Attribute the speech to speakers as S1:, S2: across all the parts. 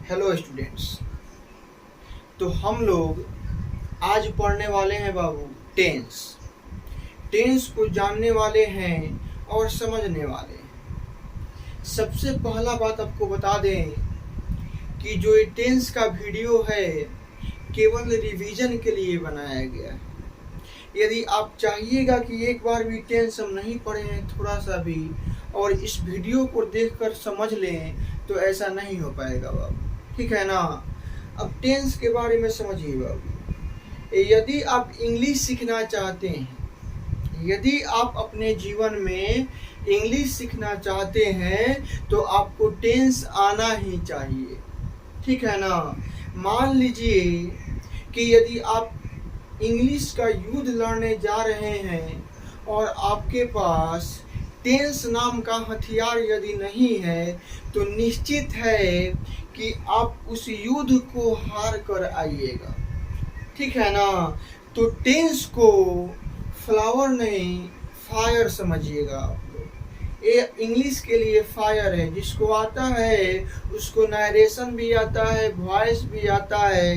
S1: Hello students. तो हम लोग आज पढ़ने वाले हैं बाबू टेंस। टेंस को जानने वाले हैं और समझने वाले हैं। सबसे पहला बात आपको बता दें कि जो ये टेंस का वीडियो है केवल रिवीजन के लिए बनाया गया है। यदि आप चाहिएगा कि एक बार भी टेंस हम नहीं पढ़े हैं थोड़ा सा भी और इस वीडियो को देखकर समझ लें तो ऐसा नहीं हो पाएगा बाबू, ठीक है ना। अब टेंस के बारे में समझिए बाबू। यदि आप इंग्लिश सीखना चाहते हैं, यदि आप अपने जीवन में इंग्लिश सीखना चाहते हैं तो आपको टेंस आना ही चाहिए, ठीक है ना। मान लीजिए कि यदि आप इंग्लिश का युद्ध लड़ने जा रहे हैं और आपके पास टेंस नाम का हथियार यदि नहीं है तो निश्चित है कि आप उस युद्ध को हार कर आइएगा, ठीक है ना। तो टेंस को फ्लावर नहीं फायर समझिएगा आप लोग। ये इंग्लिश के लिए फायर है। जिसको आता है उसको नरेशन भी आता है, वॉइस भी आता है,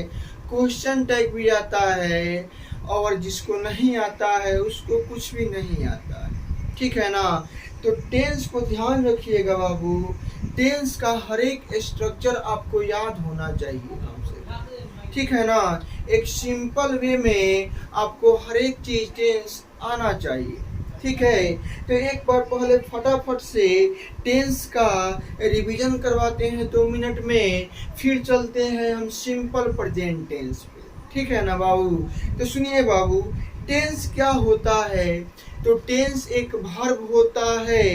S1: क्वेश्चन टैग भी आता है, और जिसको नहीं आता है उसको कुछ भी नहीं आता है, ठीक है ना। तो टेंस को ध्यान रखिएगा बाबू। टेंस का हर एक स्ट्रक्चर आपको याद होना चाहिए हमसे, ठीक है ना। एक सिंपल वे में आपको हर एक चीज टेंस आना चाहिए, ठीक है। तो एक बार पहले फटाफट से टेंस का रिवीजन करवाते हैं 2 मिनट में, फिर चलते हैं हम सिंपल प्रेजेंट टेंस पे, ठीक है ना बाबू। तो सुनिए बाबू, टेंस क्या होता है। तो टेंस एक वर्ब होता है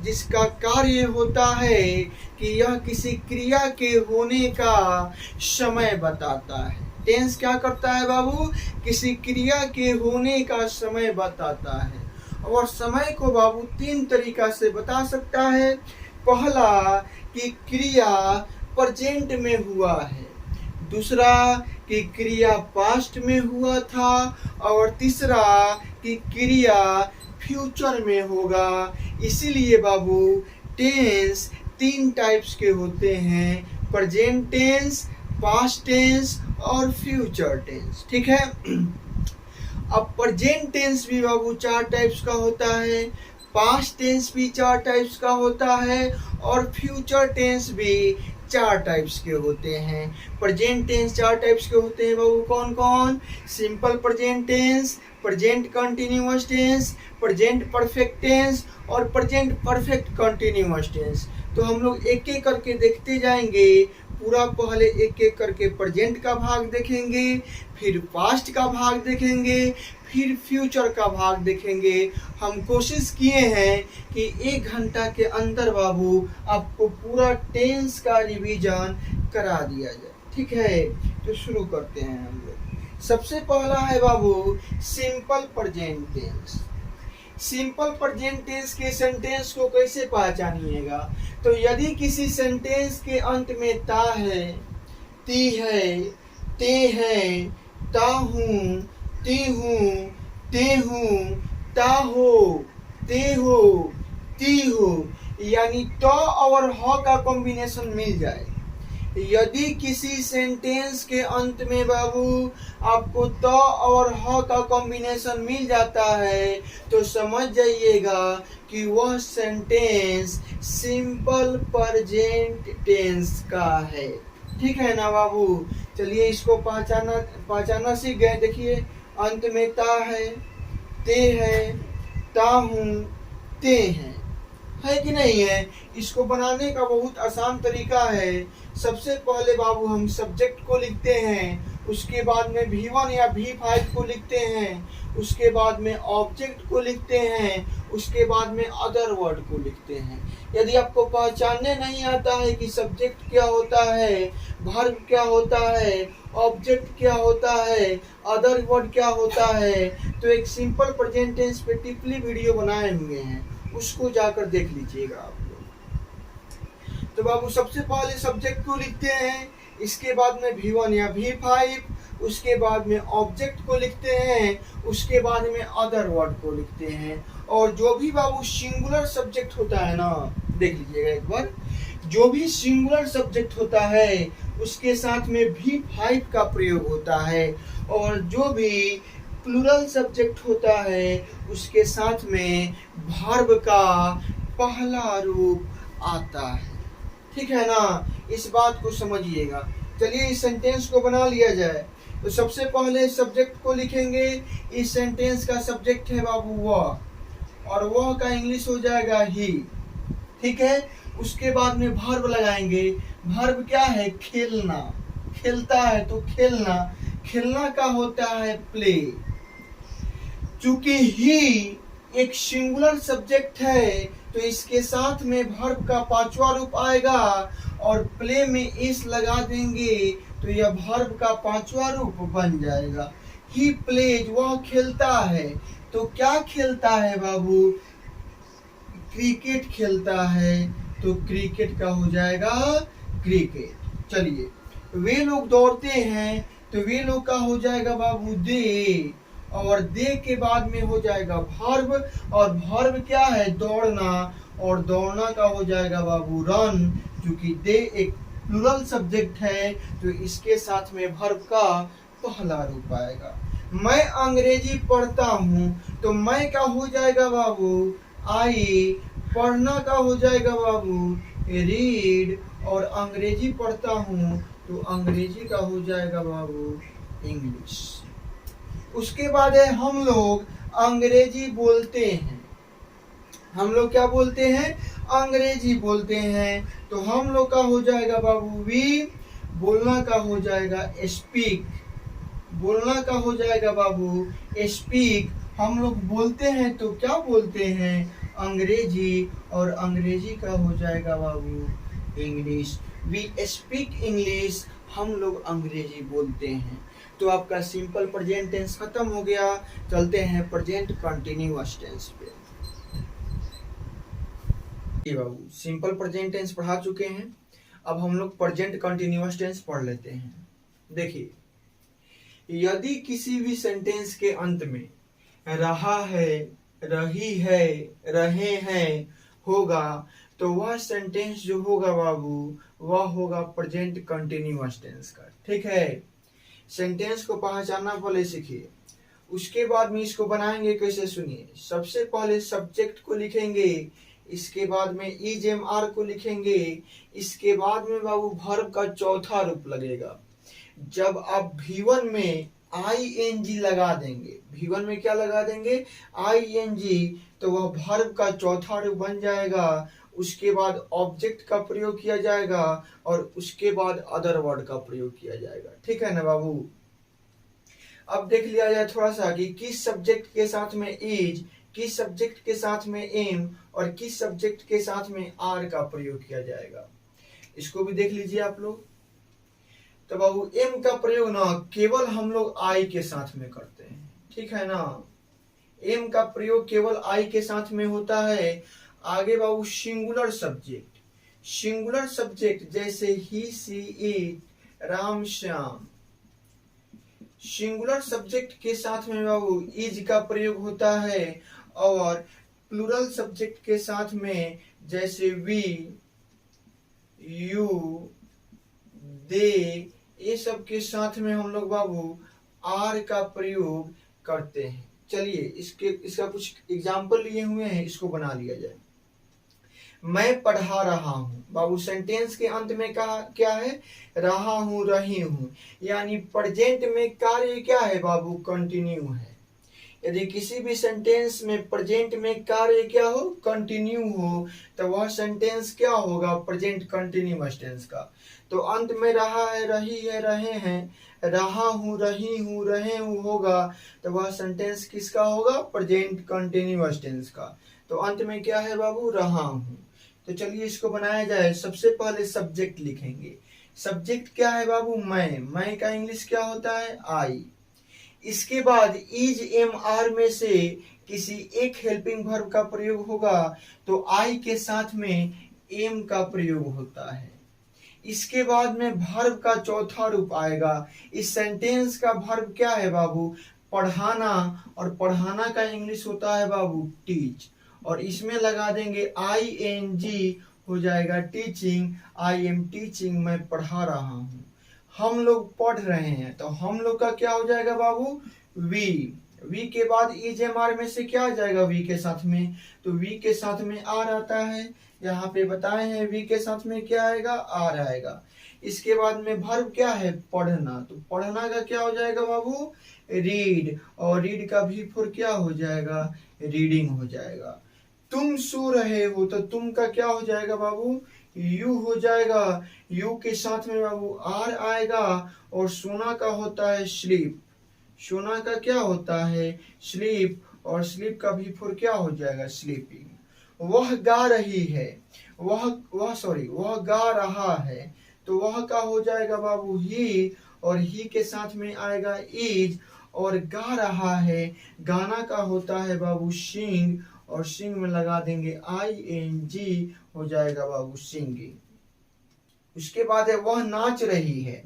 S1: जिसका कार्य होता है कि यह किसी क्रिया के होने का समय बताता है। टेंस क्या करता है बाबू, किसी क्रिया के होने का समय बताता है। और समय को बाबू 3 तरीका से बता सकता है। पहला कि क्रिया प्रेजेंट में हुआ है, दूसरा कि क्रिया पास्ट में हुआ था, और तीसरा कि क्रिया फ्यूचर में होगा। इसीलिए बाबू टेंस 3 टाइप्स के होते हैं, प्रेजेंट टेंस, पास्ट टेंस और फ्यूचर टेंस, ठीक है। अब प्रेजेंट टेंस भी बाबू 4 टाइप्स का होता है, पास्ट टेंस भी 4 टाइप्स का होता है, और फ्यूचर टेंस भी 4 टाइप्स के होते हैं। प्रेजेंट टेंस 4 टाइप्स के होते हैं बाबू, कौन कौन। Simple present tense, present continuous tense, present perfect tense और प्रेजेंट परफेक्ट कंटिन्यूअस टेंस। तो हम लोग एक एक करके देखते जाएंगे। पूरा पहले एक एक करके प्रेजेंट का भाग देखेंगे, फिर पास्ट का भाग देखेंगे, फिर फ्यूचर का भाग देखेंगे। हम कोशिश किए हैं कि 1 घंटा के अंदर बाबू आपको पूरा टेंस का रिवीजन करा दिया जाए, ठीक है। तो शुरू करते हैं हम लोग। सबसे पहला है बाबू simple present tense. Simple present tense के सेंटेंस को कैसे पहचानिएगा। तो यदि किसी सेंटेंस के अंत में ता है, ती है, ते हैं, ता हूँ, ती हूँ, ते हूँ, ता हो, ते हो, ती हो, यानी तो और ह का कॉम्बिनेशन मिल जाए। यदि किसी सेंटेंस के अंत में बाबू आपको तो और ह का कॉम्बिनेशन मिल जाता है तो समझ जाइएगा कि वह सेंटेंस सिंपल प्रेजेंट टेंस का है, ठीक है ना बाबू। चलिए इसको पहचाना सीख गए। देखिए अंत में ता है, ते है, ता हूँ, ते हैं, है कि नहीं है। इसको बनाने का बहुत आसान तरीका है। सबसे पहले बाबू हम सब्जेक्ट को लिखते हैं, उसके बाद में V1 या V5 को लिखते हैं, उसके बाद में ऑब्जेक्ट को लिखते हैं, उसके बाद में अदर वर्ड को लिखते हैं। यदि आपको पहचानने नहीं आता है कि सब्जेक्ट क्या होता है, वर्ब क्या होता है, ऑब्जेक्ट क्या होता है, अदर वर्ड क्या होता है, तो एक सिंपल प्रेजेंट टेंस पे टिपली वीडियो बनाए हुए हैं, उसको जाकर देख लीजिएगा आप लोग। तो बाबू सबसे पहले सब्जेक्ट को लिखते हैं, इसके बाद में V1 या V5, उसके बाद में ऑब्जेक्ट को लिखते हैं, उसके बाद में अदर वर्ड को लिखते हैं। और जो भी बाबू सिंगुलर सब्जेक्ट होता है ना, देख लीजिएगा एक बार। जो भी सिंगुलर सब्जेक्ट होता है उसके साथ में भी फाइव का प्रयोग होता है, और जो भी प्लूरल सब्जेक्ट होता है उसके साथ में वर्ब का पहला रूप आता है। ठीक है ना, इस बात को समझिएगा। चलिए इस सेंटेंस को बना लिया जाए। तो सबसे पहले सब्जेक्ट को लिखेंगे। इस सेंटेंस का सब्जेक्ट है बाबू वह, और वह का इंग्लिश हो जाएगा ही। ठीक है, उसके बाद में वर्ब लगाएंगे। वर्ब क्या है? खेलना। खेलता है तो खेलना, खेलना का होता है प्ले। चूंकि ही एक सिंगुलर सब्जेक्ट है तो इसके साथ में वर्ब का पांचवा रूप आएगा, और प्ले में इस लगा देंगे तो यह वर्ब का पांचवा रूप बन जाएगा। ही प्लेज, वह खेलता है। तो क्या खेलता है बाबू? क्रिकेट खेलता है, तो क्रिकेट का हो जाएगा क्रिकेट। चलिए, वे लोग दौड़ते हैं तो वे लोग का हो जाएगा बाबू दे, और दे के बाद में हो जाएगा वर्ब, और वर्ब क्या है? दौड़ना, और दौड़ना का हो जाएगा बाबू रन। क्योंकि दे एक प्लूरल सब्जेक्ट है तो इसके साथ में वर्ब का पहला रूप आएगा। मैं अंग्रेजी पढ़ता हूँ, तो मैं का हो जाएगा बाबू आई, पढ़ना का हो जाएगा बाबू रीड, और अंग्रेजी पढ़ता हूँ तो अंग्रेजी का हो जाएगा बाबू इंग्लिश। उसके बाद है हम लोग अंग्रेजी बोलते हैं। हम लोग क्या बोलते हैं? अंग्रेजी बोलते हैं। तो हम लोग का हो जाएगा बाबू वी, बोलना का हो जाएगा स्पीक, बोलना का हो जाएगा बाबू स्पीक। हम लोग बोलते हैं तो क्या बोलते हैं? अंग्रेजी, और अंग्रेजी का हो जाएगा बाबू इंग्लिश। वी स्पीक इंग्लिश, हम लोग अंग्रेजी बोलते हैं। तो आपका सिंपल प्रेजेंट टेंस खत्म हो गया। चलते हैं प्रेजेंट कंटिन्यूअस टेंस पे। ये बाबू सिंपल प्रेजेंट टेंस पढ़ा चुके हैं, अब हम लोग प्रेजेंट कंटिन्यूअस टेंस पढ़ लेते हैं। देखिए, यदि किसी भी सेंटेंस के अंत में रहा है, रही है, रहे हैं होगा, तो वह सेंटेंस जो होगा बाबू वह होगा प्रेजेंट कंटिन्यूअस टेंस का। ठीक है, सेंटेंस को पहचानना पहले सीखिए, उसके बाद में इसको बनाएंगे कैसे सुनिए। सबसे पहले सब्जेक्ट को लिखेंगे, इसके बाद में इज एम आर को लिखेंगे, इसके बाद में बाबू वर्ब का चौथा रूप लगेगा। जब आप V1 में ING लगा देंगे, V1 में क्या लगा देंगे? ING, तो वह वर्ब का चौथा रूप बन जाएगा। उसके बाद ऑब्जेक्ट का प्रयोग किया जाएगा, और उसके बाद अदर वर्ड का प्रयोग किया जाएगा। ठीक है ना बाबू? अब देख लिया जाए थोड़ा सा कि किस सब्जेक्ट के साथ में इज, किस सब्जेक्ट के साथ में एम, और किस सब्जेक्ट के साथ में आर का प्रयोग किया जाएगा। इसको भी देख लीजिए आप लोग। तो बाबू एम का प्रयोग ना केवल हम लोग आई के साथ में करते हैं। ठीक है ना, एम का प्रयोग केवल आई के साथ में होता है। आगे बाबू सिंगुलर सब्जेक्ट, सिंगुलर सब्जेक्ट जैसे he, she, it, Ram, Shyam, singular subject के साथ में बाबू इज का प्रयोग होता है। और प्लूरल सब्जेक्ट के साथ में जैसे वी, यू, दे, ये सब के साथ में हम लोग बाबू आर का प्रयोग करते हैं। चलिए इसका कुछ एग्जाम्पल लिए हुए हैं, इसको बना लिया जाए। मैं पढ़ा रहा हूँ बाबू, सेंटेंस के अंत में कहा क्या है? रहा हूँ, रही हूँ, यानी प्रेजेंट में कार्य क्या है बाबू? कंटिन्यू है। यदि किसी भी सेंटेंस में प्रेजेंट में कार्य क्या हो? कंटिन्यू हो, तो वह सेंटेंस क्या होगा? प्रेजेंट कंटिन्यूअस टेंस का। तो अंत में रहा है, रही है, रहे हैं, रहा हूँ, रही हूँ, रहे हूँ होगा, तो वह सेंटेंस किसका होगा? प्रेजेंट कंटिन्यूअस टेंस का। तो अंत में क्या है बाबू? रहा हूँ। तो चलिए इसको बनाया जाए। सबसे पहले सब्जेक्ट लिखेंगे। सब्जेक्ट क्या है बाबू? मैं का इंग्लिश क्या होता है? आई। इसके बाद इज एम आर में से किसी एक हेल्पिंग वर्ब का प्रयोग होगा, तो आई के साथ में एम का प्रयोग होता है। इसके बाद में वर्ब का चौथा रूप आएगा। इस सेंटेंस का वर्ब क्या है बाबू? पढ़ाना, और पढ़ाना का इंग्लिश होता है बाबू टीच, और इसमें लगा देंगे ING, हो जाएगा टीचिंग, आई एम टीचिंग, मैं पढ़ा रहा हूँ। हम लोग पढ़ रहे हैं, तो हम लोग का क्या हो जाएगा बाबू, वी के बाद इज एम आर में से क्या आ जाएगा वी के साथ में, तो वी के साथ में आर आता है। यहाँ पे बताए हैं वी के साथ में क्या आएगा, आर आएगा। इसके बाद में वर्ब क्या है, पढ़ना, तो पढ़ना का क्या हो जाएगा बाबू, रीड, और रीड का भी फॉर क्या हो जाएगा, रीडिंग हो जाएगा। तुम सो रहे हो, तो तुम का क्या हो जाएगा बाबू, यू हो जाएगा। यू के साथ में बाबू आर आएगा, और सोना का होता है स्लीप, सोना का क्या होता है, स्लीप, और स्लीप का भी फॉर क्या हो जाएगा, स्लीपिंग। वह गा रही है, वह गा रहा है, तो वह का हो जाएगा बाबू ही, और ही के साथ में आएगा इज, और गा रहा है, गाना का होता है बाबू सिंग, और सिंग में लगा देंगे ING, हो जाएगा बाबू सिंगिंग। उसके बाद है वह नाच रही है,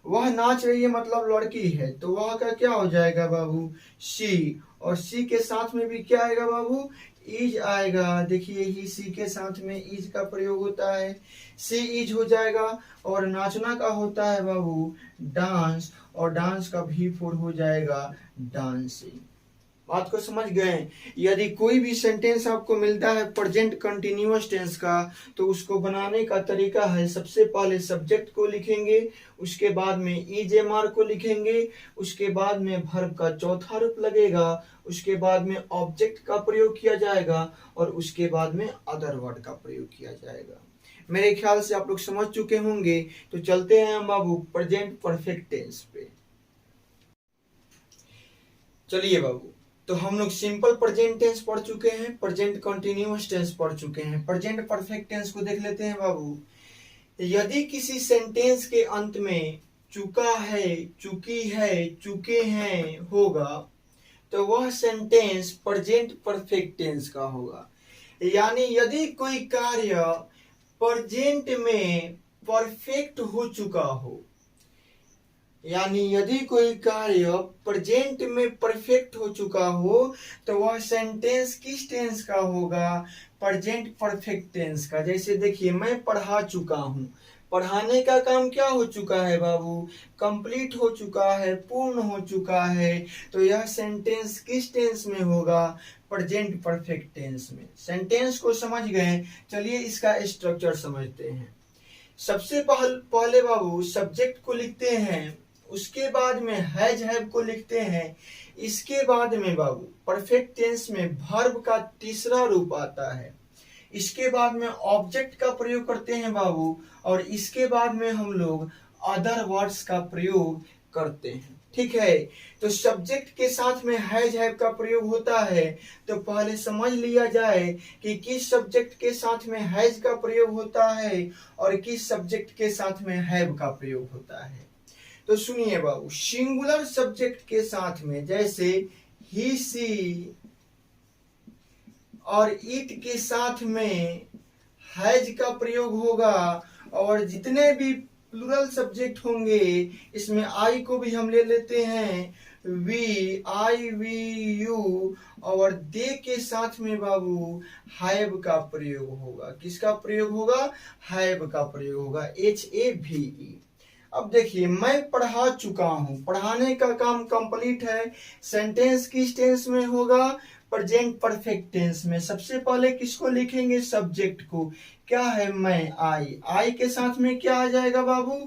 S1: वह नाच रही है मतलब लड़की है, तो वह का क्या हो जाएगा बाबू, सी, और सी के साथ में भी क्या आएगा बाबू, इज आएगा। देखिए ही सी के साथ में इज का प्रयोग होता है, सी इज हो जाएगा, और नाचना का होता है बाबू डांस, और डांस का भी फॉर हो जाएगा डांसिंग। बात को समझ गए। यदि कोई भी सेंटेंस आपको मिलता है प्रेजेंट कंटिन्यूअस टेंस का, तो उसको बनाने का तरीका है, सबसे पहले सब्जेक्ट को लिखेंगे, उसके बाद में EJMR को लिखेंगे, उसके बाद में वर्ब का चौथा रूप लगेगा, उसके बाद में ऑब्जेक्ट का प्रयोग किया जाएगा, और उसके बाद में अदर वर्ड का प्रयोग किया जाएगा। मेरे ख्याल से आप लोग समझ चुके होंगे। तो चलते हैं हम बाबू प्रेजेंट परफेक्ट टेंस पे। चलिए बाबू, तो हम लोग सिंपल प्रेजेंट टेंस पढ़ चुके हैं, प्रेजेंट कंटिन्यूअस टेंस पढ़ चुके हैं, प्रेजेंट परफेक्ट टेंस को देख लेते हैं बाबू। यदि किसी सेंटेंस के अंत में चुका है, चुकी है, चुके हैं होगा, तो वह सेंटेंस प्रेजेंट परफेक्ट टेंस का होगा। यानी यदि कोई कार्य प्रेजेंट में परफेक्ट हो चुका हो, यानी यदि कोई कार्य प्रेजेंट में परफेक्ट हो चुका हो, तो वह सेंटेंस किस टेंस का होगा, प्रेजेंट परफेक्ट टेंस का। जैसे देखिए मैं पढ़ा चुका हूँ, पढ़ाने का काम क्या हो चुका है बाबू, कंप्लीट हो चुका है, पूर्ण हो चुका है, तो यह सेंटेंस किस टेंस में होगा, प्रेजेंट परफेक्ट टेंस में। सेंटेंस को समझ गए, चलिए इसका स्ट्रक्चर समझते हैं। सबसे पहले बाबू सब्जेक्ट को लिखते हैं, उसके बाद में हैज हैव को लिखते हैं, इसके बाद में बाबू परफेक्ट टेंस में वर्ब का तीसरा रूप आता है, इसके बाद में ऑब्जेक्ट का प्रयोग करते हैं बाबू, और इसके बाद में हम लोग अदर वर्ड्स का प्रयोग करते हैं। ठीक है, तो सब्जेक्ट के साथ में हैज हैव का प्रयोग होता है, तो पहले समझ लिया जाए कि किस सब्जेक्ट के साथ में हैज का प्रयोग होता है और किस सब्जेक्ट के साथ में हैव का प्रयोग होता है। तो सुनिए बाबू, सिंगुलर सब्जेक्ट के साथ में जैसे ही सी और इट के साथ में हैज का प्रयोग होगा, और जितने भी प्लूरल सब्जेक्ट होंगे इसमें आई को भी हम ले लेते हैं, वी, आई, वी, यू, और दे के साथ में बाबू हैव का प्रयोग होगा। किसका प्रयोग होगा, हैव का प्रयोग होगा, HAVE। अब देखिए मैं पढ़ा चुका हूं, पढ़ाने का काम कंप्लीट है, सेंटेंस किस टेंस में होगा, प्रेजेंट परफेक्ट टेंस में। सबसे पहले किसको लिखेंगे, सब्जेक्ट को, क्या है मैं, आई के साथ में क्या आ जाएगा बाबू,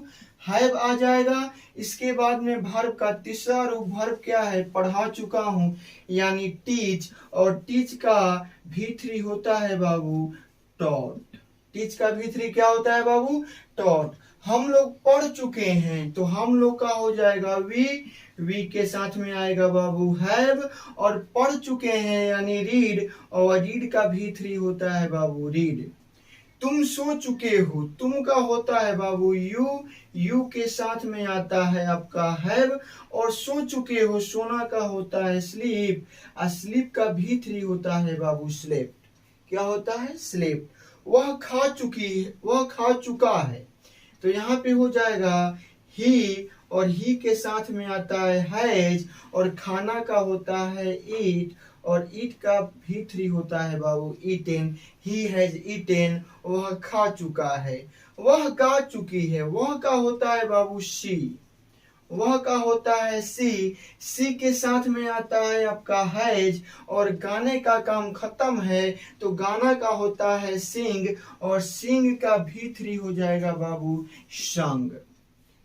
S1: हैव आ जाएगा। इसके बाद में वर्ब का तीसरा रूप, वर्ब क्या है, पढ़ा चुका हूं, यानी टीच, और टीच का V3 होता है बाबू टॉट। टीच का V3 क्या होता है बाबू, टॉट। हम लोग पढ़ चुके हैं, तो हम लोग का हो जाएगा वी के साथ में आएगा बाबू हैव, और पढ़ चुके हैं यानी रीड, और रीड का V3 होता है बाबू रीड। तुम सो चुके हो, तुम का होता है बाबू यू के साथ में आता है आपका हैव, और सो चुके हो सोना का होता है स्लीप, स्लीप का V3 होता है बाबू स्लेप्ट। क्या होता है, स्लेप्ट। वह खा चुका है, तो यहाँ पे हो जाएगा ही, और ही के साथ में आता है हैज, और खाना का होता है ईट, और ईट का भी 3 होता है बाबू ईटेन, ही हैज ईटेन, वह खा चुका है, वह गा चुकी है, वह का होता है बाबू शी, वह का होता है सी के साथ में आता है आपका हैज, और गाने का काम खत्म है तो गाना का होता है सिंग, और सिंग का भी 3 हो जाएगा बाबू संग,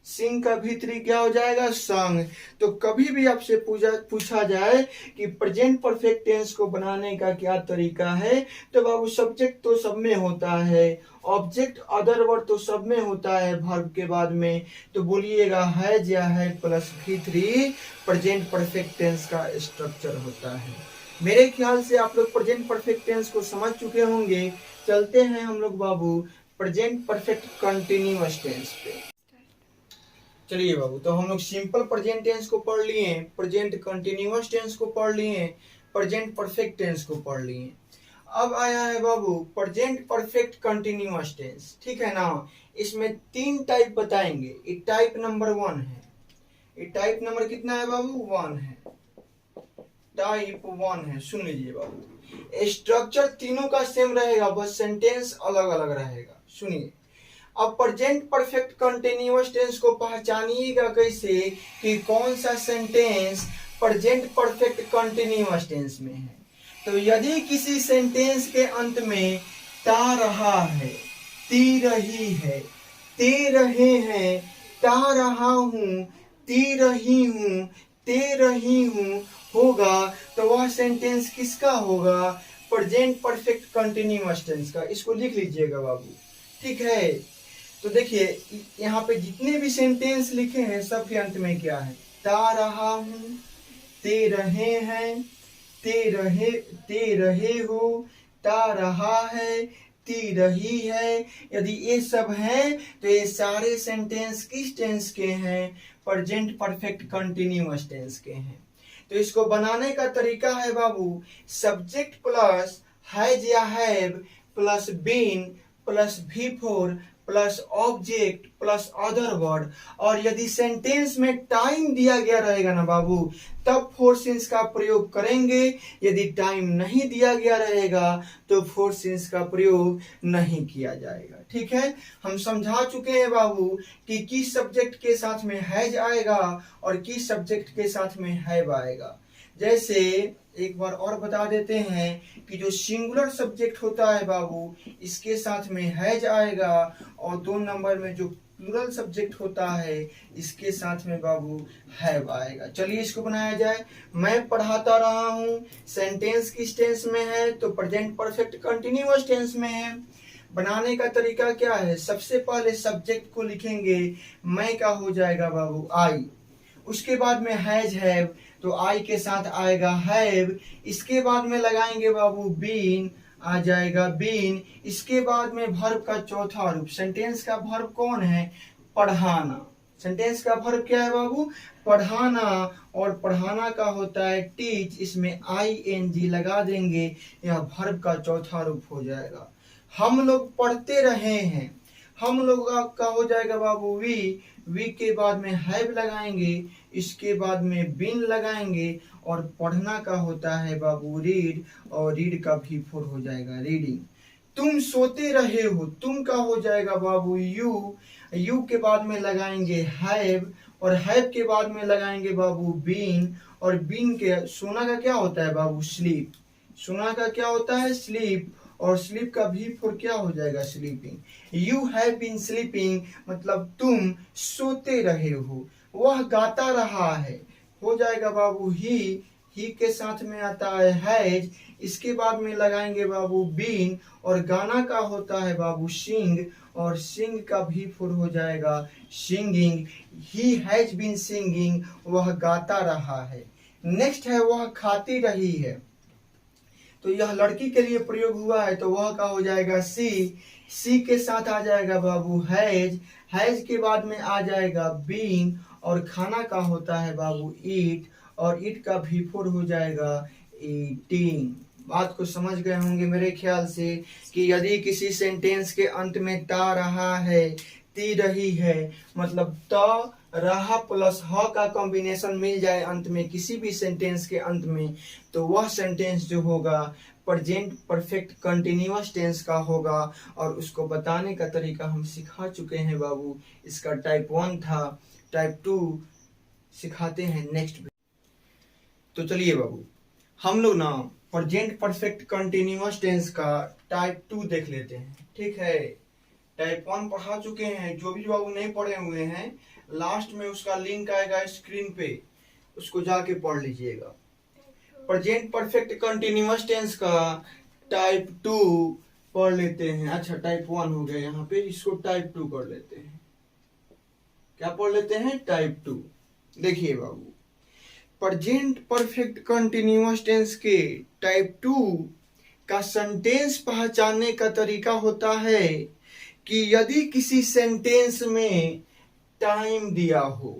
S1: सिंह का भीतरी क्या हो जाएगा संग। तो कभी भी आपसे पूछा जाए कि प्रेजेंट परफेक्ट टेंस को बनाने का क्या तरीका है, तो बाबू सब्जेक्ट तो सब में होता है, ऑब्जेक्ट अदर वर्ड तो सब में होता है वर्ब के बाद में, तो बोलिएगा हैज या है प्लस भी 3 प्रेजेंट परफेक्ट टेंस का स्ट्रक्चर होता है। मेरे ख्याल से आप लोग प्रेजेंट परफेक्ट टेंस को समझ चुके होंगे। चलते हैं हम लोग बाबू प्रेजेंट परफेक्ट कंटिन्यूअस टेंस पे। चलिए बाबू, तो हम लोग सिंपल प्रेजेंट टेंस को पढ़ लिए, प्रेजेंट कंटिन्यूअस टेंस को पढ़ लिए, प्रेजेंट परफेक्ट टेंस को पढ़ लिए। अब आया है बाबू प्रेजेंट परफेक्ट कंटिन्यूअस टेंस, ठीक है ना। इसमें 3 टाइप बताएंगे। ये टाइप नंबर 1 है। ये टाइप नंबर कितना है बाबू 1 है, टाइप 1 है। सुन लीजिए बाबू, स्ट्रक्चर तीनों का सेम रहेगा, बस सेंटेंस अलग अलग रहेगा। सुनिए, अब प्रेजेंट परफेक्ट कंटिन्यूअस टेंस को पहचानिएगा कैसे कि कौन सा sentence present perfect continuous tense में है। तो यदि किसी सेंटेंस के अंत में ता रहा है, ती रही है, ते रहे हैं, ता रहा हूं, ती रही हूं, ते रही हूं होगा, तो वह सेंटेंस किसका होगा? प्रेजेंट परफेक्ट कंटिन्यूअस टेंस का। इसको लिख लीजिएगा बाबू, ठीक है। तो देखिए यहाँ पे जितने भी सेंटेंस लिखे हैं सबके अंत में क्या है? ता रहा हूं, ते रहे हैं, ते रहे हो, ता रहा है, ती रही है। यदि ये सब हैं तो ये सारे सेंटेंस किस टेंस के हैं? प्रेजेंट परफेक्ट कंटिन्यूअस टेंस के हैं। तो इसको बनाने का तरीका है बाबू, सब्जेक्ट प्लस हैज या have plus been plus V4 plus object plus other word, और यदि सेंटेंस में टाइम दिया गया रहेगा ना बाबू, तब फोर सिंस का प्रयोग करेंगे। यदि टाइम नहीं दिया गया रहेगा तो फोर सिंस का प्रयोग नहीं किया जाएगा, ठीक है। हम समझा चुके हैं बाबू कि किस सब्जेक्ट के साथ में हैज आएगा और किस सब्जेक्ट के साथ में हैव आएगा। जैसे एक बार और बता देते हैं कि जो सिंगुलर सब्जेक्ट होता है बाबू, इसके साथ में हैज आएगा, और 2 नंबर में जो प्लूरल सब्जेक्ट होता है इसके साथ में बाबू हैव आएगा। चलिए इसको बनाया जाए। मैं पढ़ाता रहा हूँ, सेंटेंस किस टेंस में है? तो प्रेजेंट परफेक्ट कंटिन्यूअस टेंस में है। बनाने का तरीका क्या है? सबसे पहले सब्जेक्ट को लिखेंगे, मैं का हो जाएगा बाबू आई, उसके बाद में हैज हैव, तो आई के साथ आएगा हैव, इसके बाद में लगाएंगे बाबू बीन, आ जाएगा बीन, इसके बाद में वर्ब का चौथा रूप। सेंटेंस का वर्ब कौन है? पढ़ाना। सेंटेंस का वर्ब क्या है बाबू? पढ़ाना, और पढ़ाना का होता है टीच, इसमें ING लगा देंगे, यह वर्ब का चौथा रूप हो जाएगा। हम लोग पढ़ते रहे हैं, हम लोग का हो जाएगा बाबू वी के बाद में हैव लगाएंगे, इसके बाद में बीन लगाएंगे, और पढ़ना का होता है बाबू रीड, और रीड का V4 हो जाएगा रीडिंग। तुम सोते रहे हो, तुम का हो जाएगा बाबू यू के बाद में लगाएंगे हैव, और हैव के बाद में लगाएंगे बाबू बीन, और बीन के सोना का क्या होता है बाबू? स्लीप। सोना का क्या होता है? स्लीप, और स्लीप का V4 क्या हो जाएगा? Sleeping. You have been sleeping मतलब तुम सोते रहे हो। वह गाता रहा है, हो जाएगा बाबू ही के साथ में आता है हैज, इसके बाद में लगाएंगे बाबू बीन, और गाना का होता है बाबू सिंग, और सिंग का V4 हो जाएगा singing. He has been singing, वह गाता रहा है। नेक्स्ट है वह खाती रही है, तो यह लड़की के लिए प्रयोग हुआ है, तो वह का हो जाएगा सी के साथ आ जाएगा बाबू हैज के बाद में आ जाएगा बीन, और खाना का होता है बाबू ईट, और ईट का V4 हो जाएगा ईटिंग। बात को समझ गए होंगे मेरे ख्याल से कि यदि किसी सेंटेंस के अंत में ता रहा है, ती रही है, मतलब त रहा प्लस ह का कॉम्बिनेशन मिल जाए अंत में किसी भी सेंटेंस के अंत में, तो वह सेंटेंस जो होगा प्रेजेंट परफेक्ट कंटिन्यूअस टेंस का होगा। और उसको बताने का तरीका हम सिखा चुके हैं बाबू। इसका टाइप 1 था, टाइप 2 सिखाते हैं नेक्स्ट। तो चलिए बाबू, हम लोग ना प्रेजेंट परफेक्ट कंटिन्यूअस टेंस का टाइप 2 देख लेते हैं। ठीक है, टाइप 1 पढ़ा चुके हैं। जो भी बाबू नहीं पढ़े हुए हैं, लास्ट में उसका लिंक आएगा स्क्रीन पे, उसको जाके पढ़ लीजिएगा। प्रेजेंट परफेक्ट कंटिन्यूअस टेंस का टाइप 2 पढ़ लेते हैं। अच्छा, टाइप 1 हो गया यहाँ पे, इसको टाइप 2 कर लेते हैं। क्या पढ़ लेते हैं? टाइप 2। देखिए बाबू, प्रेजेंट परफेक्ट कंटिन्यूअस टेंस के टाइप 2 का सेंटेंस पहचानने का तरीका होता है कि यदि किसी सेंटेंस में टाइम दिया हो,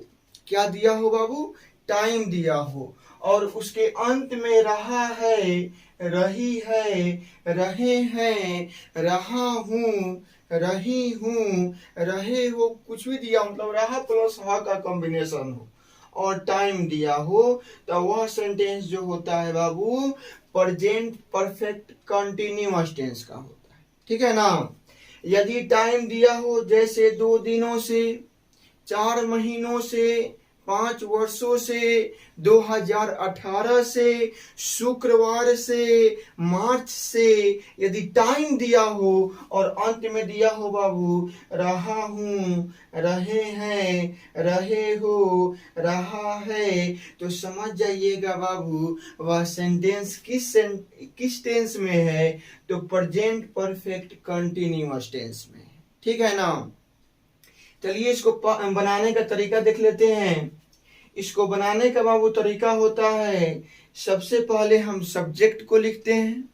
S1: क्या दिया हो बाबू? टाइम दिया हो, और उसके अंत में रहा है, रही है, रहे हैं, रहा हूं, रही हूं, रहे हो, कुछ भी दिया मतलब रहा प्लस हा का कॉम्बिनेशन हो और टाइम दिया हो, तो वह सेंटेंस जो होता है बाबू प्रेजेंट परफेक्ट कंटिन्यूअस टेंस का होता है। ठीक है ना? यदि टाइम दिया हो जैसे 2 दिनों से, 4 महीनों से, 5 वर्षों से, 2018 से, शुक्रवार से, मार्च से, यदि टाइम दिया हो और अंत में दिया हो बाबू रहा हूं, रहे हैं, रहे हो, रहा है, तो समझ जाइएगा बाबू वह सेंटेंस किस टेंस में है? तो प्रेजेंट परफेक्ट कंटिन्यूअस टेंस में। ठीक है ना? चलिए इसको बनाने का तरीका देख लेते हैं। इसको बनाने का बाबू तरीका होता है, सबसे पहले हम सब्जेक्ट को लिखते हैं,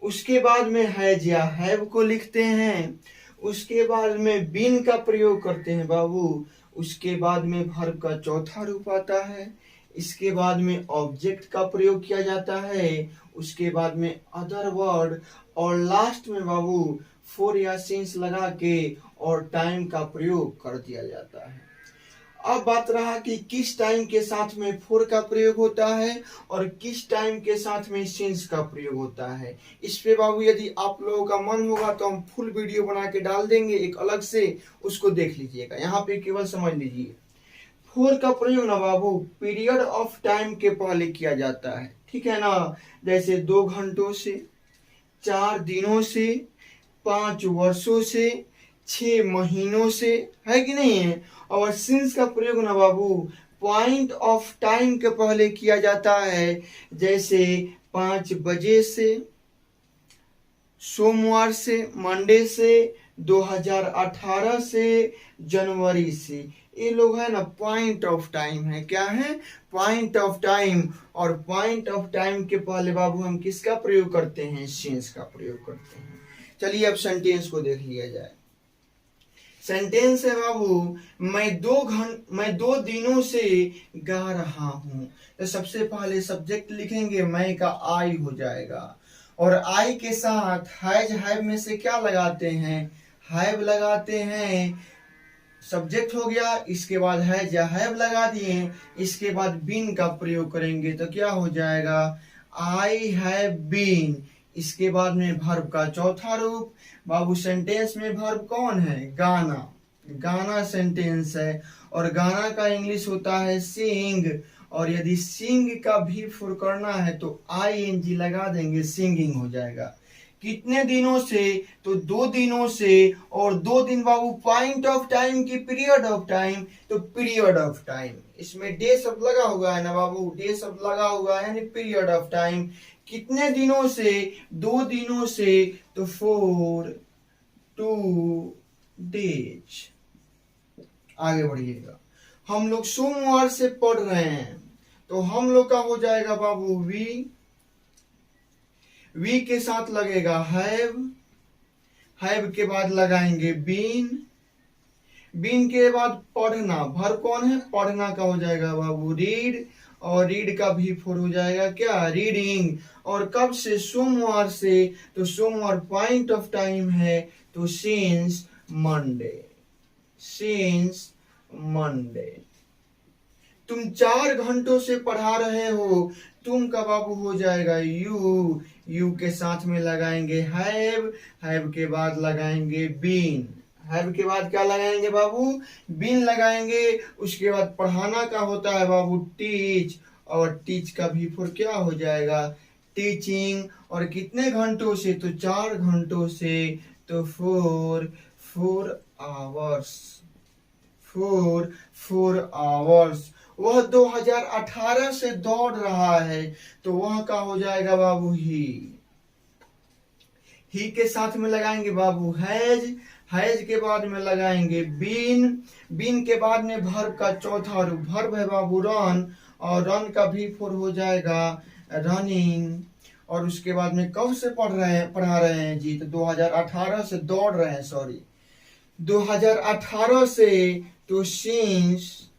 S1: उसके बाद में हैज या हैव को लिखते हैं, उसके बाद में बीन का प्रयोग करते हैं बाबू, उसके बाद में वर्ब का चौथा रूप आता है, इसके बाद में ऑब्जेक्ट का प्रयोग किया जाता है, उसके बाद में अदर वर्ड, और लास्ट में बाबू फोर या सिंस लगा के और टाइम का प्रयोग कर दिया जाता है। अब बात रहा कि किस टाइम के साथ में फोर का प्रयोग होता है और किस टाइम के साथ में सिंस का प्रयोग होता है। इस पे बाबू यदि आप लोगों का मन होगा तो हम फुल वीडियो बना के डाल देंगे एक अलग से, उसको देख लीजिएगा। यहाँ पे केवल समझ लीजिए, फोर का प्रयोग ना बाबू पीरियड ऑफ टाइम के पहले किया जाता है। ठीक है ना? जैसे 2 घंटों से, 4 दिनों से, 5 वर्षों से, 6 महीनों से, है कि नहीं है? और सिंस का प्रयोग ना बाबू पॉइंट ऑफ टाइम के पहले किया जाता है, जैसे 5 बजे से, सोमवार से, मंडे से, 2018 से, जनवरी से। ये लोग है ना पॉइंट ऑफ टाइम है। क्या है? Point of time. और पॉइंट ऑफ टाइम के पहले बाबू हम किसका प्रयोग करते हैं? सिंस का प्रयोग करते हैं। चलिए अब सेंटेंस को देख लिया जाए। सेंटेंस है बाबू मैं 2 दिनों से गा रहा हूं। तो सबसे पहले सब्जेक्ट लिखेंगे, मैं का आई हो जाएगा, और आई के साथ हैज हैव में से क्या लगाते हैं? हैव लगाते हैं। सब्जेक्ट हो गया, इसके बाद हैज या हैव लगा दिए, इसके बाद बीन का प्रयोग करेंगे तो क्या हो जाएगा? I have been. इसके बाद में वर्ब का चौथा रूप बाबू, सेंटेंस में वर्ब कौन है? गाना। गाना सेंटेंस है, और गाना का इंग्लिश होता है सिंग, और यदि सिंग का भी फुर करना है तो ING लगा देंगे, सिंगिंग हो जाएगा। कितने दिनों से? तो 2 दिनों से, और 2 दिन बाबू पॉइंट ऑफ टाइम की पीरियड ऑफ टाइम, तो पीरियड ऑफ टाइम। इसमें डे शब्द लगा हुआ है ना बाबू, डे शब्द लगा हुआ है यानी पीरियड ऑफ टाइम। कितने दिनों से? 2 दिनों से, तो 4 2 डेज। आगे बढ़िएगा। हम लोग सोमवार से पढ़ रहे हैं, तो हम लोग का हो जाएगा बाबू वी के साथ लगेगा हैव, हैव के बाद लगाएंगे बीन, बीन के बाद पढ़ना, भर कौन है? पढ़ना का हो जाएगा बाबू रीड, और रीड का भी फोर हो जाएगा क्या? रीडिंग। और कब से? सोमवार से, तो सोमवार पॉइंट ऑफ टाइम है, तो सिंस मंडे। Since Monday. तुम 4 घंटों से पढ़ा रहे हो, तुम का बाबू हो जाएगा यू, यू के साथ में लगाएंगे हैव, हैव के बाद लगाएंगे बीन, हैव के बाद क्या लगाएंगे बाबू, बीन लगाएंगे। उसके बाद पढ़ाना का होता है बाबू टीच, और टीच का भी फिर क्या हो जाएगा टीचिंग। और कितने घंटों से, तो 4 घंटों से, तो 4 आवर्स, 4 आवर्स। वह 2018 से दौड़ रहा है, तो वह का हो जाएगा बाबू ही के साथ में लगाएंगे बाबू हैज, हैज के बाद में लगाएंगे बीन, बीन के बाद में वर्ब का चौथा रूप, वर्ब है बाबू रन, और रन का भी फोर हो जाएगा रनिंग। और उसके बाद में कब से पढ़ा रहे हैं जी, तो 2018 से दौड़ रहे हैं, सॉरी 2018 से, तो सिंस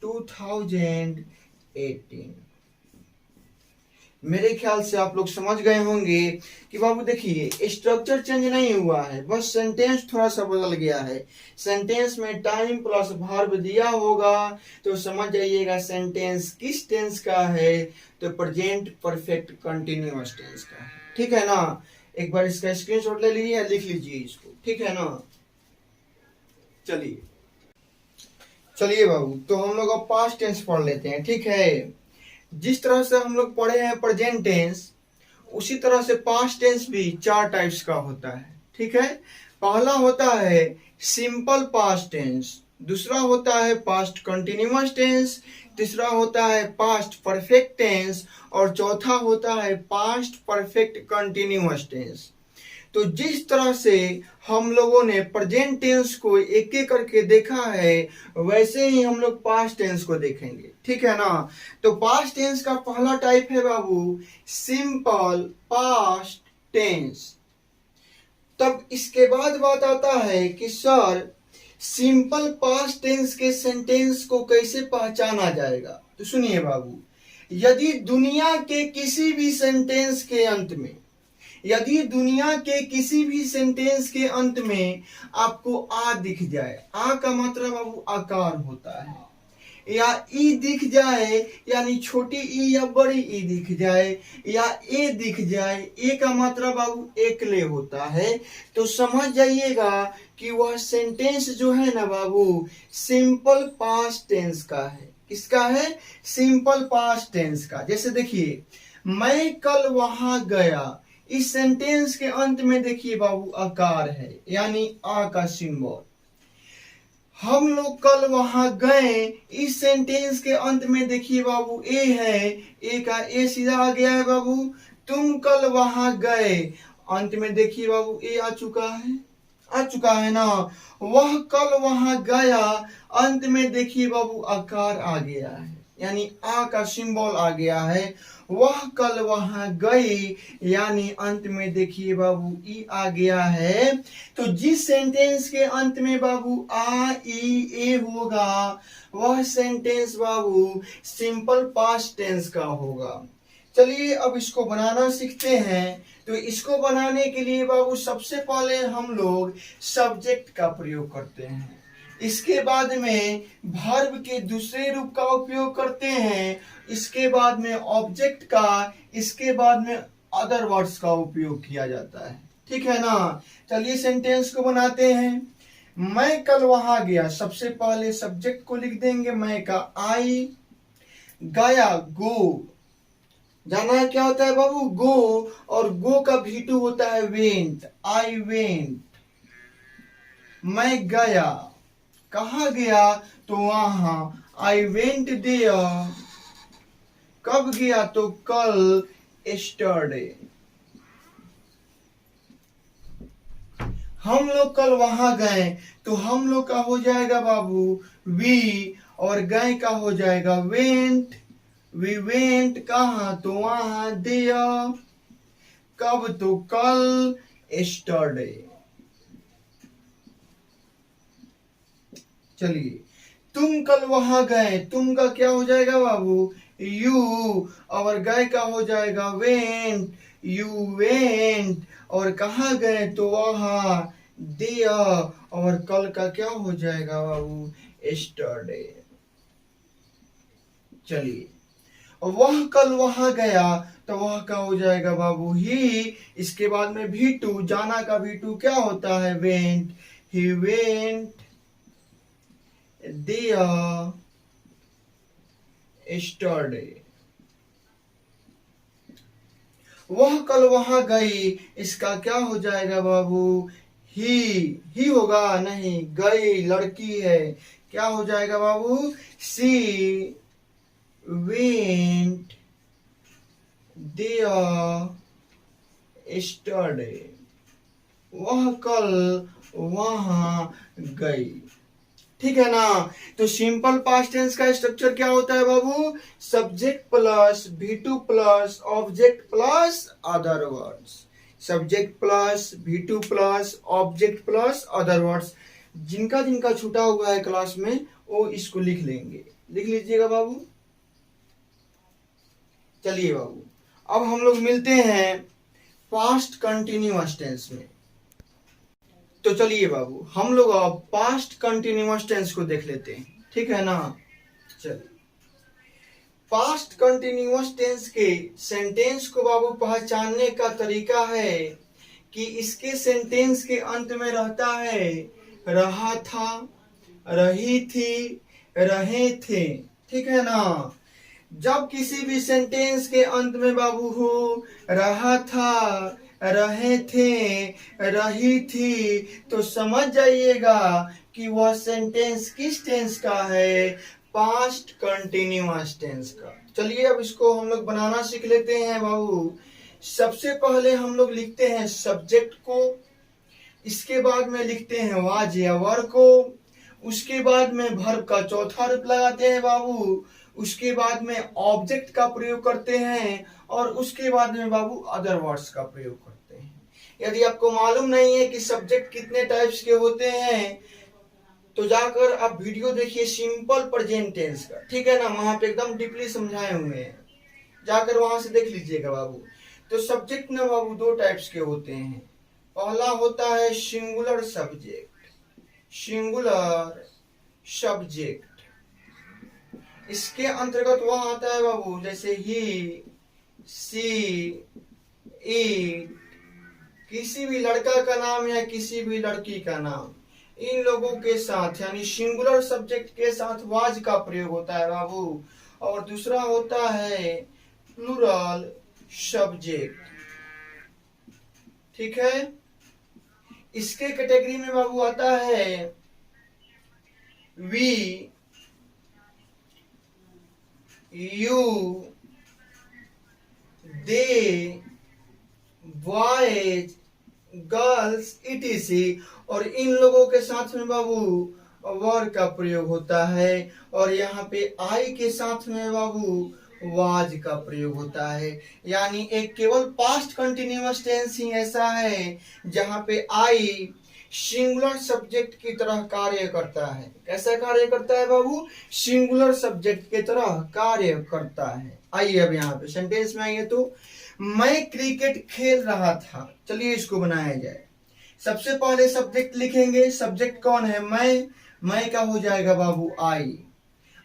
S1: 2018। मेरे ख्याल से आप लोग समझ गए होंगे कि बाबू देखिए स्ट्रक्चर चेंज नहीं हुआ है, बस सेंटेंस थोड़ा सा बदल गया है। सेंटेंस में टाइम प्लस वर्ब दिया होगा, तो समझ जाइएगा सेंटेंस किस टेंस का है, तो प्रेजेंट परफेक्ट कंटिन्यूअस टेंस का है। ठीक है ना, एक बार इसका स्क्रीनशॉट ले लीजिए, लिख लीजिए इसको, ठीक है ना। चलिए बाबू, तो हम लोग अब पास्ट टेंस पढ़ लेते हैं, ठीक है। जिस तरह से हम लोग पढ़े हैं प्रेजेंट टेंस, उसी तरह से पास्ट टेंस भी 4 टाइप्स का होता है, ठीक है। पहला होता है सिंपल पास्ट टेंस, दूसरा होता है पास्ट कंटिन्यूअस टेंस, तीसरा होता है पास्ट परफेक्ट टेंस, और चौथा होता है पास्ट परफेक्ट कंटिन्यूअस टेंस। तो जिस तरह से हम लोगों ने प्रेजेंट टेंस को एक एक करके देखा है, वैसे ही हम लोग पास्ट टेंस को देखेंगे, ठीक है ना। तो पास्ट टेंस का पहला टाइप है बाबू सिंपल पास्ट टेंस। तब इसके बाद बात आता है कि सर सिंपल पास्ट टेंस के सेंटेंस को कैसे पहचाना जाएगा। तो सुनिए बाबू, यदि दुनिया के किसी भी सेंटेंस के अंत में, यदि दुनिया के किसी भी सेंटेंस के अंत में आपको आ दिख जाए, आ का मतलब बाबू आकार होता है, या ई दिख जाए यानी छोटी ई या बड़ी ई दिख जाए, या ए दिख जाए, ए का मतलब बाबू एकले होता है, तो समझ जाइएगा कि वह सेंटेंस जो है ना बाबू सिंपल पास्ट टेंस का है। किसका है, सिंपल पास्ट टेंस का। जैसे देखिए मैं कल वहां गया, इस सेंटेंस के अंत में देखिए बाबू आकार है, यानी आ का सिंबल। हम लोग कल वहां गए, इस सेंटेंस के अंत में देखिए बाबू ए है, ए का ए सीधा आ गया है बाबू। तुम कल वहां गए, अंत में देखिए बाबू ए आ चुका है ना। वह कल वहां गया, अंत में देखिए बाबू आकार आ गया है, यानी आ का सिंबल आ गया है। वह कल वहां गई, यानी अंत में देखिए बाबू ई आ गया है। तो जिस सेंटेंस के अंत में बाबू आ ई ए होगा, वह सेंटेंस बाबू सिंपल पास्ट टेंस का होगा। चलिए अब इसको बनाना सीखते हैं। तो इसको बनाने के लिए बाबू सबसे पहले हम लोग सब्जेक्ट का प्रयोग करते हैं, इसके बाद में वर्ब के दूसरे रूप का उपयोग करते हैं, इसके बाद में ऑब्जेक्ट का, इसके बाद में अदर वर्ड्स का उपयोग किया जाता है, ठीक है ना। चलिए सेंटेंस को बनाते हैं। मैं कल वहां गया, सबसे पहले सब्जेक्ट को लिख देंगे, मैं का आई, गया गो, जाना क्या होता है बाबू गो, और गो का V2 होता है वेंट, आई वेंट। मैं गया, कहा गया, तो वहां आई वेंट देयर। कब गया, तो कल यस्टरडे। हम लोग कल वहां गए, तो हम लोग का हो जाएगा बाबू वी, और गए का हो जाएगा वेंट। वी वेंट कहा, तो वहां देयर। कब, तो कल यस्टरडे। चलिए तुम कल वहां गए, तुम का क्या हो जाएगा बाबू यू, और गए का हो जाएगा वेंट, यू वेंट। और कहा गए, तो वहां दिया, और कल का क्या हो जाएगा बाबू, यस्टरडे। चलिए, वह कल वहां गया, तो वह का हो जाएगा बाबू ही। इसके बाद में भी टू, जाना का भी टू क्या होता है, went. He went there yesterday. वह कल वहां गई, इसका क्या हो जाएगा बाबू, ही होगा नहीं, गई लड़की है, क्या हो जाएगा बाबू, सी वेंट देयर यस्टरडे। वह कल वहां गई। ठीक है ना। तो सिंपल पास्ट टेंस का स्ट्रक्चर क्या होता है बाबू, subject plus V2 plus object plus other words. Subject plus V2 plus object plus other words. जिनका जिनका छूटा हुआ है क्लास में वो इसको लिख लेंगे, लिख लीजिएगा बाबू। चलिए बाबू, अब हम लोग मिलते हैं पास्ट कंटिन्यूअस टेंस में। तो चलिए बाबू, हम लोग अब पास्ट कंटिन्यूअस टेंस को देख लेते हैं, ठीक है ना। चलिए, पास्ट कंटिन्यूअस टेंस के सेंटेंस को बाबू पहचानने का तरीका है कि इसके सेंटेंस के अंत में रहता है रहा था, रही थी, रहे थे, ठीक है ना। जब किसी भी सेंटेंस के अंत में बाबू हो रहा था, रहे थे, रही थी, तो समझ जाइएगा कि वह सेंटेंस किस टेंस का है, पास्ट कंटिन्यूअस टेंस का। चलिए अब इसको हम लोग बनाना सीख लेते हैं बाबू। सबसे पहले हम लोग लिखते हैं सब्जेक्ट को, इसके बाद में लिखते हैं वाज या वर को, उसके बाद में वर्ब का चौथा रूप लगाते हैं बाबू, उसके बाद में ऑब्जेक्ट का प्रयोग करते हैं, और उसके बाद में बाबू अदर वर्ड्स का प्रयोग करते हैं। यदि आपको मालूम नहीं है कि सब्जेक्ट कितने टाइप्स के होते हैं, तो जाकर आप वीडियो देखिए सिंपल प्रेजेंट टेंस का, ठीक है ना, वहां पे एकदम डीपली समझाए हुए हैं, जाकर वहां से देख लीजिएगा बाबू। तो सब्जेक्ट ना बाबू दो टाइप्स के होते हैं। पहला होता है सिंगुलर सब्जेक्ट, सिंगुलर सब्जेक्ट। इसके अंतर्गत वह आता है बाबू जैसे ही, सी, इट, किसी भी लड़का का नाम या किसी भी लड़की का नाम, इन लोगों के साथ यानी सिंगुलर सब्जेक्ट के साथ वाज का प्रयोग होता है बाबू। और दूसरा होता है प्लूरल सब्जेक्ट, ठीक है। इसके कैटेगरी में बाबू आता है we, you, they, boys, girls, etc. और इन लोगों के साथ में बाबू वर का प्रयोग होता है, और यहाँ पे आई के साथ में बाबू वाज का प्रयोग होता है। यानी एक केवल पास्ट कंटिन्यूअस टेंस ही ऐसा है जहां पे आई सिंगुलर सब्जेक्ट की तरह कार्य करता है। कैसा कार्य करता है बाबू, सिंगुलर सब्जेक्ट की तरह कार्य करता है। आइए अब यहाँ पे सेंटेंस में आइए। तो मैं क्रिकेट खेल रहा था, चलिए इसको बनाया जाए। सबसे पहले सब्जेक्ट लिखेंगे, सब्जेक्ट कौन है, मैं का हो जाएगा बाबू आई,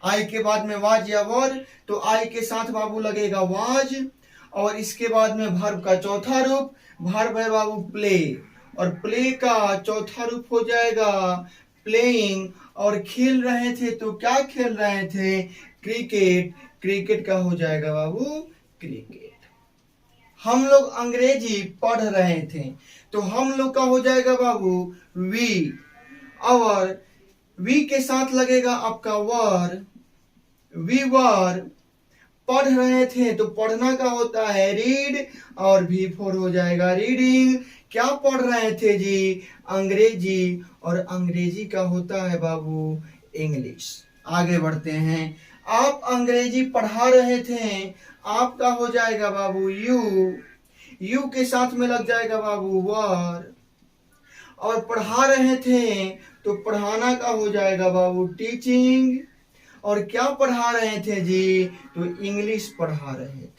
S1: आई के बाद में वाज या वर, तो आई के साथ बाबू लगेगा वाज, और इसके बाद में वर्ब का चौथा रूप, वर्ब है बाबू प्ले, और प्ले का चौथा रूप हो जाएगा प्लेइंग, और खेल रहे थे तो क्या खेल रहे थे, क्रिकेट, क्रिकेट का हो जाएगा बाबू क्रिकेट। हम लोग अंग्रेजी पढ़ रहे थे, तो हम लोग का हो जाएगा बाबू वी, और वी के साथ लगेगा आपका वर, वी वर। पढ़ रहे थे तो पढ़ना का होता है रीड, और V4 हो जाएगा रीडिंग। क्या पढ़ रहे थे जी, अंग्रेजी, और अंग्रेजी का होता है बाबू इंग्लिश। आगे बढ़ते हैं, आप अंग्रेजी पढ़ा रहे थे, आपका हो जाएगा बाबू यू, यू के साथ में लग जाएगा बाबू वर, और पढ़ा रहे थे तो पढ़ाना का हो जाएगा बाबू टीचिंग, और क्या पढ़ा रहे थे जी, तो इंग्लिश पढ़ा रहे थे।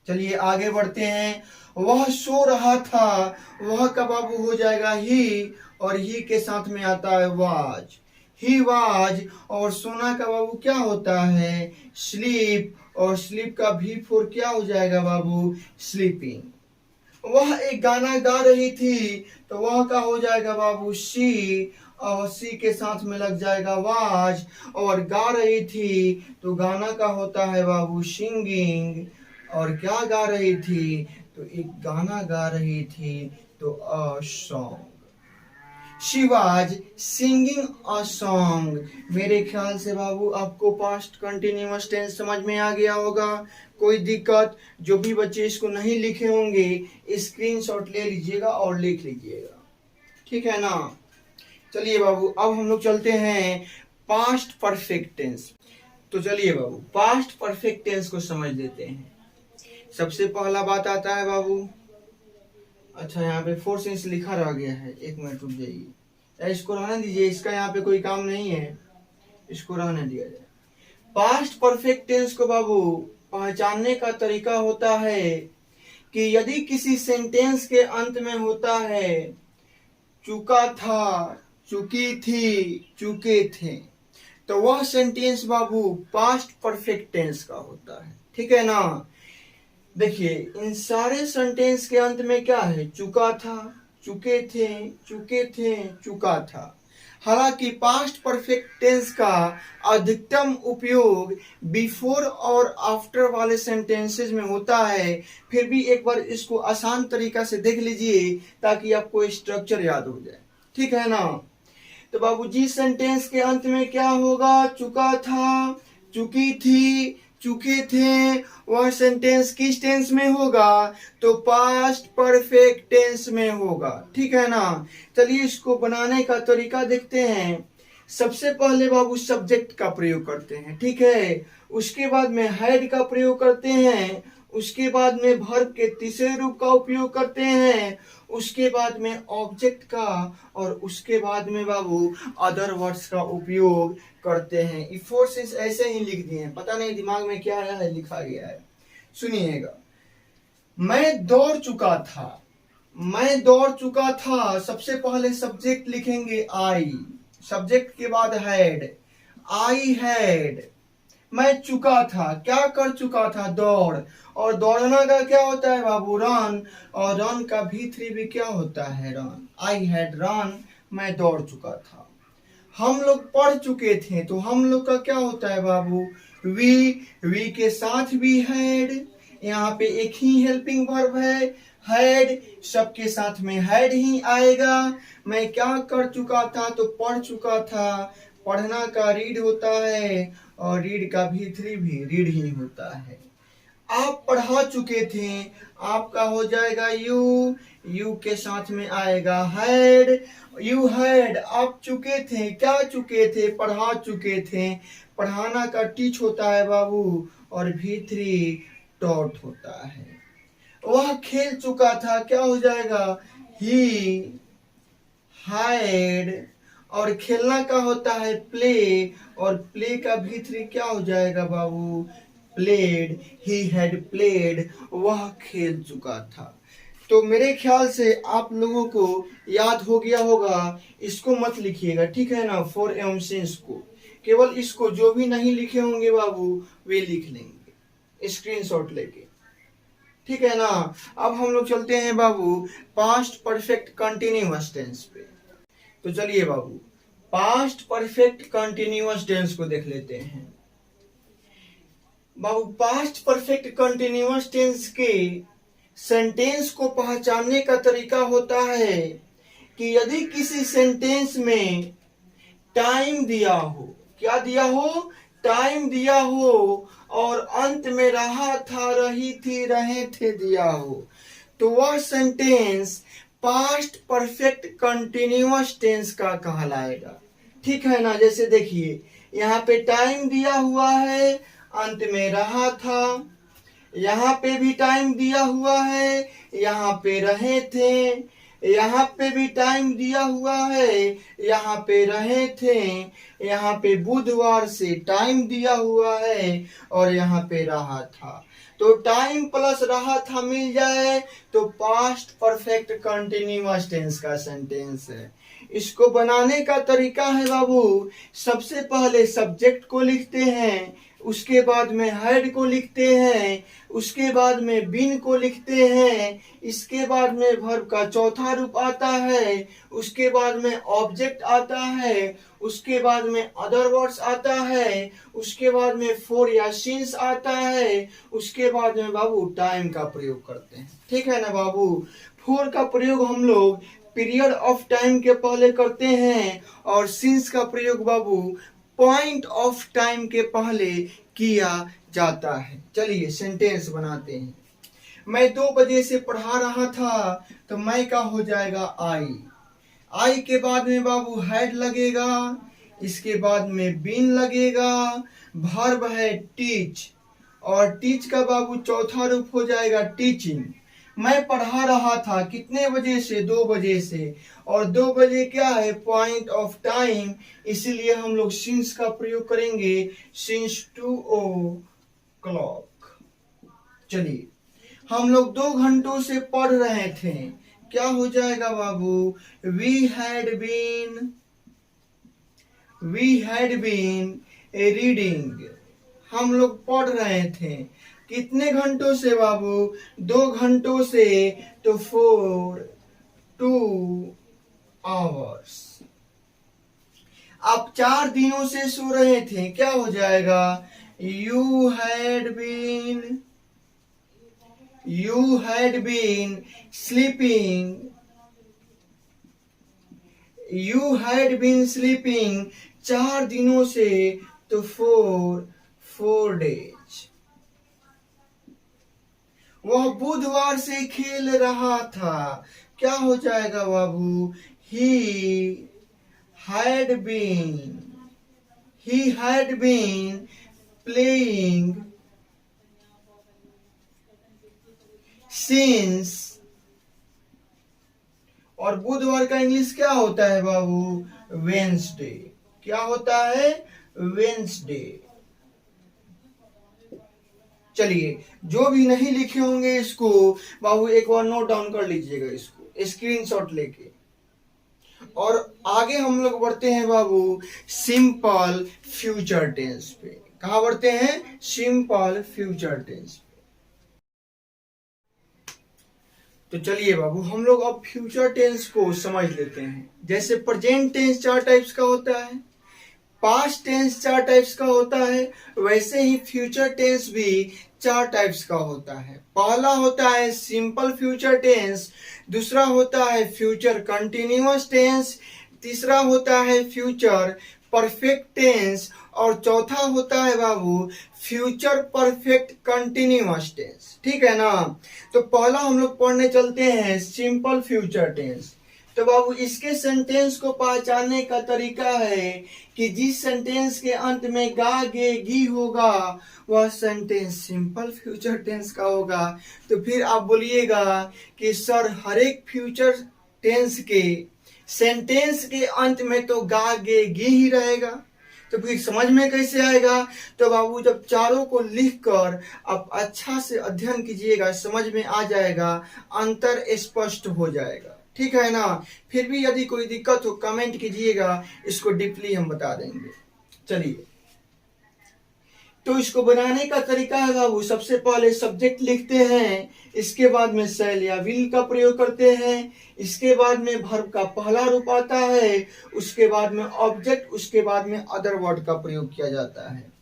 S1: चलिए आगे बढ़ते हैं। वह सो रहा था, वह का बाबू हो जाएगा ही, और ही के साथ में आता है वाज। ही वाज, और सोना का बाबू क्या होता है? स्लीप, और स्लीप का भी फोर क्या हो जाएगा बाबू? स्लीपिंग। वह एक गाना गा रही थी, तो वह का हो जाएगा बाबू? शी, और सी के साथ में लग जाएगा वाज, और गा रही थी तो गाना का होता है बाबू? सिंगिंग। और क्या गा रही थी? तो एक गाना गा रही थी, तो a song. She was singing a song. मेरे ख्याल से बाबू आपको पास्ट कंटिन्यूअस टेंस समझ में आ गया होगा। कोई दिक्कत? जो भी बच्चे इसको नहीं लिखे होंगे स्क्रीनशॉट ले लीजिएगा और लिख लीजिएगा, ठीक है ना। चलिए बाबू अब हम लोग चलते हैं पास्ट परफेक्ट टेंस। तो चलिए बाबू पास्ट परफेक्ट टेंस को समझ लेते हैं। सबसे पहला बात आता है बाबू, अच्छा यहाँ पे 4 सेंस लिखा रह गया है, एक मिनट रुक जाइए, या इसको रहने दीजिए, इसका यहाँ पे कोई काम नहीं है, इसको रहने दिया जाए। पास्ट परफेक्ट टेंस को बाबू पहचानने का तरीका होता है कि यदि किसी सेंटेंस के अंत में होता है चुका था, चुकी थी, चुके थे, तो वह सेंटेंस बाबू पास्ट परफेक्ट टेंस का होता है, ठीक है ना। देखिए इन सारे सेंटेंस के अंत में क्या है? चुका था, चुके थे, चुके थे, चुका था। हालांकि पास्ट परफेक्ट टेंस का अधिकतम उपयोग बिफोर और आफ्टर वाले सेंटेंसेस में होता है, फिर भी एक बार इसको आसान तरीका से देख लीजिए ताकि आपको स्ट्रक्चर याद हो जाए, ठीक है ना। तो बाबूजी सेंटेंस के अंत में क्या होगा? चुका था, चुकी थी, चुके थे, वह सेंटेंस किस टेंस में होगा? तो पास्ट परफेक्ट टेंस में होगा, ठीक है ना। चलिए इसको बनाने का तरीका देखते हैं। सबसे पहले बाबू सब्जेक्ट का प्रयोग करते हैं, ठीक है। उसके बाद में हैड का प्रयोग करते हैं, उसके बाद में वर्ब के तीसरे रूप का उपयोग करते हैं, उसके बाद में ऑब्जेक्ट का, और उसके बाद में बाबू अदर वर्ड्स का उपयोग करते हैं। ये 4 सेंस ऐसे ही लिख दिए हैं, पता नहीं दिमाग में क्या आया है, लिखा गया है। सुनिएगा, मैं दौड़ चुका था, मैं दौड़ चुका था। सबसे पहले सब्जेक्ट लिखेंगे आई, सब्जेक्ट के बाद हैड, आई हैड। मैं चुका था, क्या कर चुका था? दौड़, और दौड़ना का क्या होता है बाबू? रन, और रन का V3 भी क्या होता है? रन। आई हैड रन, मैं दौड़ चुका था। हम लोग पढ़ चुके थे, तो हम लोग का क्या होता है बाबू? वी के साथ भी हैड, यहाँ पे एक ही हेल्पिंग वर्ब है हैड, सबके साथ में हैड ही आएगा। मैं क्या कर चुका था? तो पढ़ चुका था। पढ़ना का रीड होता है, और रीड का V3 भी रीड ही होता है। आप पढ़ा चुके थे, आपका हो जाएगा यू के साथ में आएगा हैड, यू हैड। आप चुके थे, क्या चुके थे? पढ़ा चुके थे। पढ़ाना का टीच होता है बाबू, और V3 टॉट होता है। वह खेल चुका था, क्या हो जाएगा? ही हैड, और खेलना का होता है प्ले, और प्ले का V3 क्या हो जाएगा बाबू? प्लेड, ही हैड प्लेड, वह खेल चुका था। तो मेरे ख्याल से आप लोगों को याद हो गया होगा, इसको मत लिखिएगा, ठीक है ना। फॉर एवं सिंस को, केवल इसको, जो भी नहीं लिखे होंगे बाबू वे लिख लेंगे स्क्रीनशॉट लेके, ठीक है ना। अब हम लोग चलते हैं बाबू पास्ट परफेक्ट कंटिन्यूअस टेंस पे। तो चलिए बाबू पास्ट परफेक्ट कंटिन्यूअस टेंस को देख लेते हैं। बाबू पास्ट परफेक्ट कंटिन्यूअस टेंस के सेंटेंस को पहचानने का तरीका होता है कि यदि किसी सेंटेंस में टाइम दिया हो, क्या दिया हो? टाइम दिया हो, और अंत में रहा था, रही थी, रहे थे दिया हो, तो वह sentence past perfect continuous tense का कहलाएगा, ठीक है ना। जैसे देखिए यहाँ पे टाइम दिया हुआ है, अंत में रहा था, यहाँ पे भी टाइम दिया हुआ है, यहाँ पे रहे थे, यहाँ पे भी टाइम दिया हुआ है, यहाँ पे रहे थे, यहाँ पे बुधवार से टाइम दिया हुआ है, और यहाँ पे रहा था। तो टाइम प्लस रहा था मिल जाए तो पास्ट परफेक्ट कंटिन्यूअस टेंस का सेंटेंस है। इसको बनाने का तरीका है बाबू, सबसे पहले सब्जेक्ट को लिखते हैं, उसके बाद में हैड को लिखते हैं, उसके बाद में बीन को लिखते हैं, इसके बाद में वर्ब का चौथा रूप आता है, उसके बाद में ऑब्जेक्ट आता है, उसके बाद में अदर वर्ड्स आता है, उसके बाद में फोर या सिंस आता है, उसके बाद में बाबू टाइम का प्रयोग करते हैं। ठीक है ना बाबू। फोर का प्रयोग हम लोग पीरियड ऑफ टाइम के पहले करते हैं और सिंस का प्रयोग बाबू पॉइंट ऑफ टाइम के पहले किया जाता है। चलिए सेंटेंस बनाते हैं। मैं 2 बजे से पढ़ा रहा था, तो मैं का हो जाएगा आई। आई के बाद में बाबू हैड लगेगा, इसके बाद में बीन लगेगा, वर्ब है टीच और टीच का बाबू चौथा रूप हो जाएगा टीचिंग। मैं पढ़ा रहा था कितने बजे से, 2 बजे से, और 2 बजे क्या है पॉइंट ऑफ टाइम, इसीलिए हम लोग सिंस का प्रयोग करेंगे, सिंस 2 o'clock। चलिए हम लोग 2 घंटों से पढ़ रहे थे, क्या हो जाएगा बाबू, वी हैड बीन रीडिंग। हम लोग पढ़ रहे थे कितने घंटों से बाबू, 2 घंटों से, तो 2 hours। आप 4 दिनों से सो रहे थे, क्या हो जाएगा, you had been sleeping. You had been sleeping 4 दिनों से, तो 4 days। वह बुधवार से खेल रहा था, क्या हो जाएगा बाबू, he had been playing since। और बुधवार का इंग्लिश क्या होता है बाबू, वेंसडे। क्या होता है, वेंसडे। चलिए जो भी नहीं लिखे होंगे इसको बाबू एक बार नोट डाउन कर लीजिएगा, इसको स्क्रीनशॉट लेके। और आगे हम लोग बढ़ते हैं बाबू सिंपल फ्यूचर टेंस पे। कहा बढ़ते हैं, सिंपल फ्यूचर टेंस पे। तो चलिए बाबू हम लोग अब फ्यूचर टेंस को समझ लेते हैं। जैसे प्रेजेंट टेंस 4 टाइप्स का होता है, पास्ट टेंस 4 टाइप्स का होता है, वैसे ही फ्यूचर टेंस भी 4 टाइप्स का होता है। पहला होता है सिंपल फ्यूचर टेंस, दूसरा होता है फ्यूचर कंटिन्यूअस टेंस, तीसरा होता है फ्यूचर परफेक्ट टेंस और चौथा होता है बाबू फ्यूचर परफेक्ट कंटिन्यूअस टेंस। ठीक है ना। तो पहला हम लोग पढ़ने चलते हैं सिंपल फ्यूचर टेंस। तो बाबू इसके सेंटेंस को पहचानने का तरीका है कि जिस सेंटेंस के अंत में गा गे गी होगा वह सेंटेंस सिंपल फ्यूचर टेंस का होगा। तो फिर आप बोलिएगा कि सर हर एक फ्यूचर टेंस के सेंटेंस के अंत में तो गा गे गी ही रहेगा, तो फिर समझ में कैसे आएगा। तो बाबू जब चारों को लिखकर आप अच्छा से अध्ययन कीजिएगा, समझ में आ जाएगा, अंतर स्पष्ट हो जाएगा। ठीक है ना। फिर भी यदि कोई दिक्कत हो कमेंट कीजिएगा, इसको डीपली हम बता देंगे। चलिए तो इसको बनाने का तरीका है बाबू, सबसे पहले सब्जेक्ट लिखते हैं, इसके बाद में शैल या विल का प्रयोग करते हैं, इसके बाद में वर्ब का पहला रूप आता है, उसके बाद में ऑब्जेक्ट, उसके बाद में अदर वर्ड का प्रयोग किया जाता है।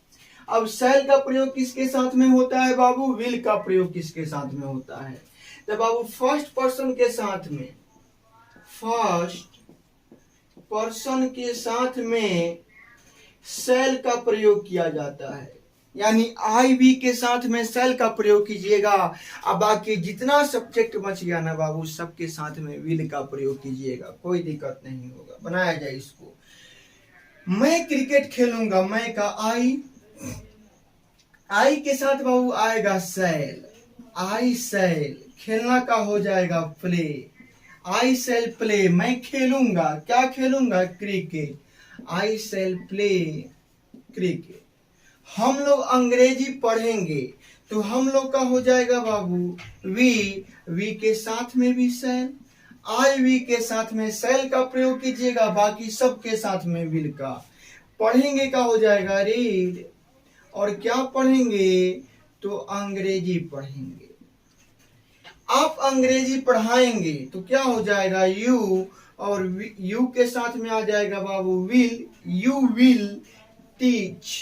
S1: अब शैल का प्रयोग किसके साथ में होता है बाबू, विल का प्रयोग किसके साथ में होता है। तो बाबू फर्स्ट पर्सन के साथ में शैल का प्रयोग किया जाता है, यानी आई बी के साथ में शैल का प्रयोग कीजिएगा। अब बाकी जितना सब्जेक्ट बच गया ना बाबू सबके साथ में विल का प्रयोग कीजिएगा, कोई दिक्कत नहीं होगा, बनाया जाए इसको। मैं क्रिकेट खेलूंगा, मैं का आई के साथ बाबू आएगा शैल, आई शैल, खेलना का हो जाएगा प्ले, आई शैल प्ले, मैं खेलूंगा, क्या खेलूंगा, क्रिकेट, आई शैल प्ले क्रिकेट। हम लोग अंग्रेजी पढ़ेंगे, तो हम लोग का हो जाएगा बाबू वी के साथ में भी सेल, आई वी के साथ में सेल का प्रयोग कीजिएगा, बाकी सब के साथ में विल का। पढ़ेंगे का हो जाएगा रीड, और क्या पढ़ेंगे तो अंग्रेजी पढ़ेंगे। आप अंग्रेजी पढ़ाएंगे तो क्या हो जाएगा यू, और यू के साथ में आ जाएगा बाबू विल, यू विल टीच,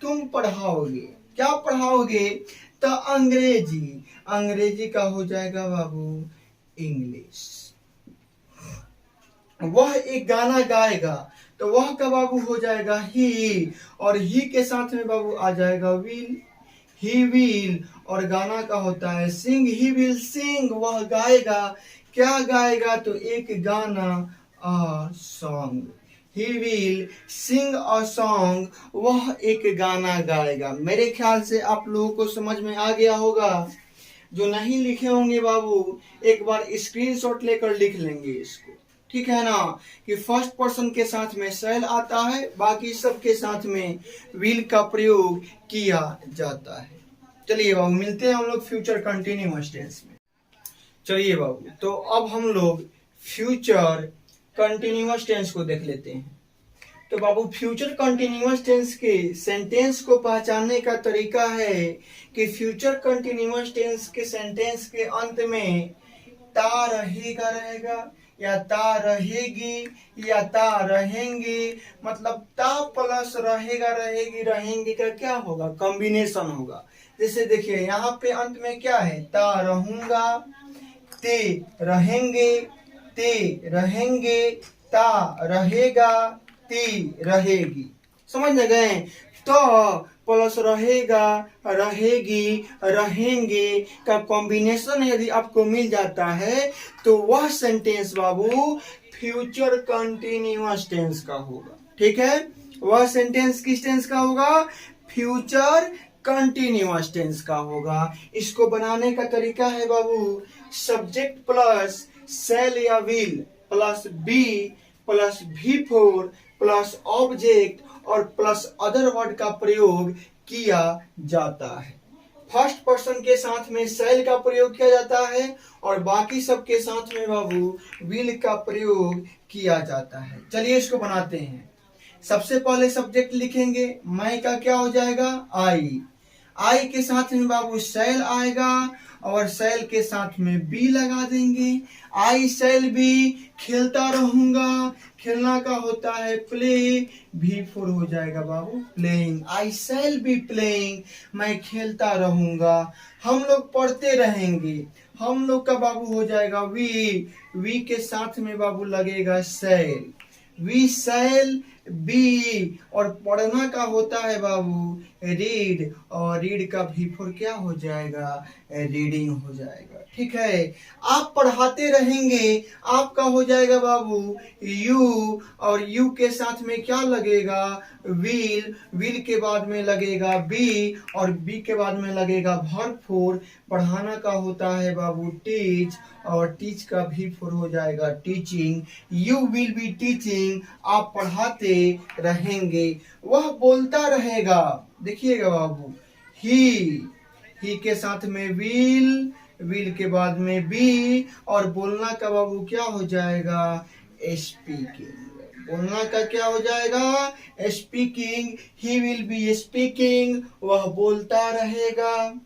S1: तुम पढ़ाओगे। क्या पढ़ाओगे तो अंग्रेजी, अंग्रेजी का हो जाएगा बाबू इंग्लिश। वह एक गाना गाएगा तो वह का बाबू हो जाएगा ही, और ही के साथ में बाबू आ जाएगा विल, ही विल, और गाना का होता है सिंग, ही विल सिंग, वह गाएगा। क्या गाएगा तो एक गाना, a song, he will sing a song, वह एक गाना गाएगा। मेरे ख्याल से आप लोगों को समझ में आ गया होगा। जो नहीं लिखे होंगे बाबू एक बार स्क्रीनशॉट लेकर लिख लेंगे इसको, ठीक है ना, कि फर्स्ट पर्सन के साथ में सेल आता है, बाकी सब के साथ में विल का प्रयोग किया जाता है। चलिए बाबू मिलते हैं हम लोग फ्यूचर कंटिन्यूअस टेंस में। चलिए बाबू, तो अब हम लोग फ्यूचर कंटिन्यूअस टेंस को देख लेते हैं। तो बाबू फ्यूचर कंटिन्यूअस टेंस के सेंटेंस को पहचानने का तरीका है कि फ्यूचर कंटिन्यूअस टेंस के सेंटेंस के अंत में ता रहेगा रहेगा, या ता रहेगी, या ता रहेंगे, मतलब ता प्लस रहेगा रहेगी रहेंगे का क्या होगा, कॉम्बिनेशन होगा। जैसे देखिए यहाँ पे अंत में क्या है, ता रहूंगा, ते रहेंगे, ते रहेंगे, ता रहेगा, ती रहेगी। समझ गए। तो प्लस रहेगा रहेगी रहेंगे का कॉम्बिनेशन यदि आपको मिल जाता है तो वह सेंटेंस बाबू फ्यूचर कंटिन्यूअस टेंस का होगा। ठीक है, वह सेंटेंस किस टेंस का होगा, फ्यूचर कंटिन्यूअस टेंस का होगा। इसको बनाने का तरीका है बाबू, सब्जेक्ट प्लस सेल या will plus be plus V4 plus object और प्लस अदर वर्ड का प्रयोग किया जाता है। फर्स्ट पर्सन के साथ में सेल का प्रयोग किया जाता है और बाकी सब के साथ में बाबू विल का प्रयोग किया जाता है। चलिए इसको बनाते हैं। सबसे पहले सब्जेक्ट लिखेंगे, मैं का क्या हो जाएगा, आई। आई के साथ में बाबू सेल आएगा और सेल के साथ में बी लगा देंगे। आई सेल बी, खेलता रहूंगा, खेलना का होता है प्ले, V4 हो जाएगा बाबू playing. I shall be playing, मैं खेलता रहूंगा। हम लोग पढ़ते रहेंगे, हम लोग का बाबू हो जाएगा वी के साथ में बाबू लगेगा सेल, वी सेल बी, और पढ़ना का होता है बाबू रीड, और रीड का V4 क्या हो जाएगा, रीडिंग हो जाएगा। ठीक है, आप पढ़ाते रहेंगे, आपका हो जाएगा बाबू यू, और यू के साथ में क्या लगेगा, विल, विल के बाद में लगेगा बी, और बी के बाद में लगेगा वर्ब 4। पढ़ाना का होता है बाबू टीच, और टीच का V4 हो जाएगा teaching. You will be teaching, आप पढ़ाते रहेंगे। वह बोलता रहेगा, देखिएगा बाबू ही के साथ में विल, विल के बाद में बी, और बोलना का बाबू क्या हो जाएगा, स्पीकिंग। बोलना का क्या हो जाएगा, speaking. He will be speaking, वह बोलता रहेगा।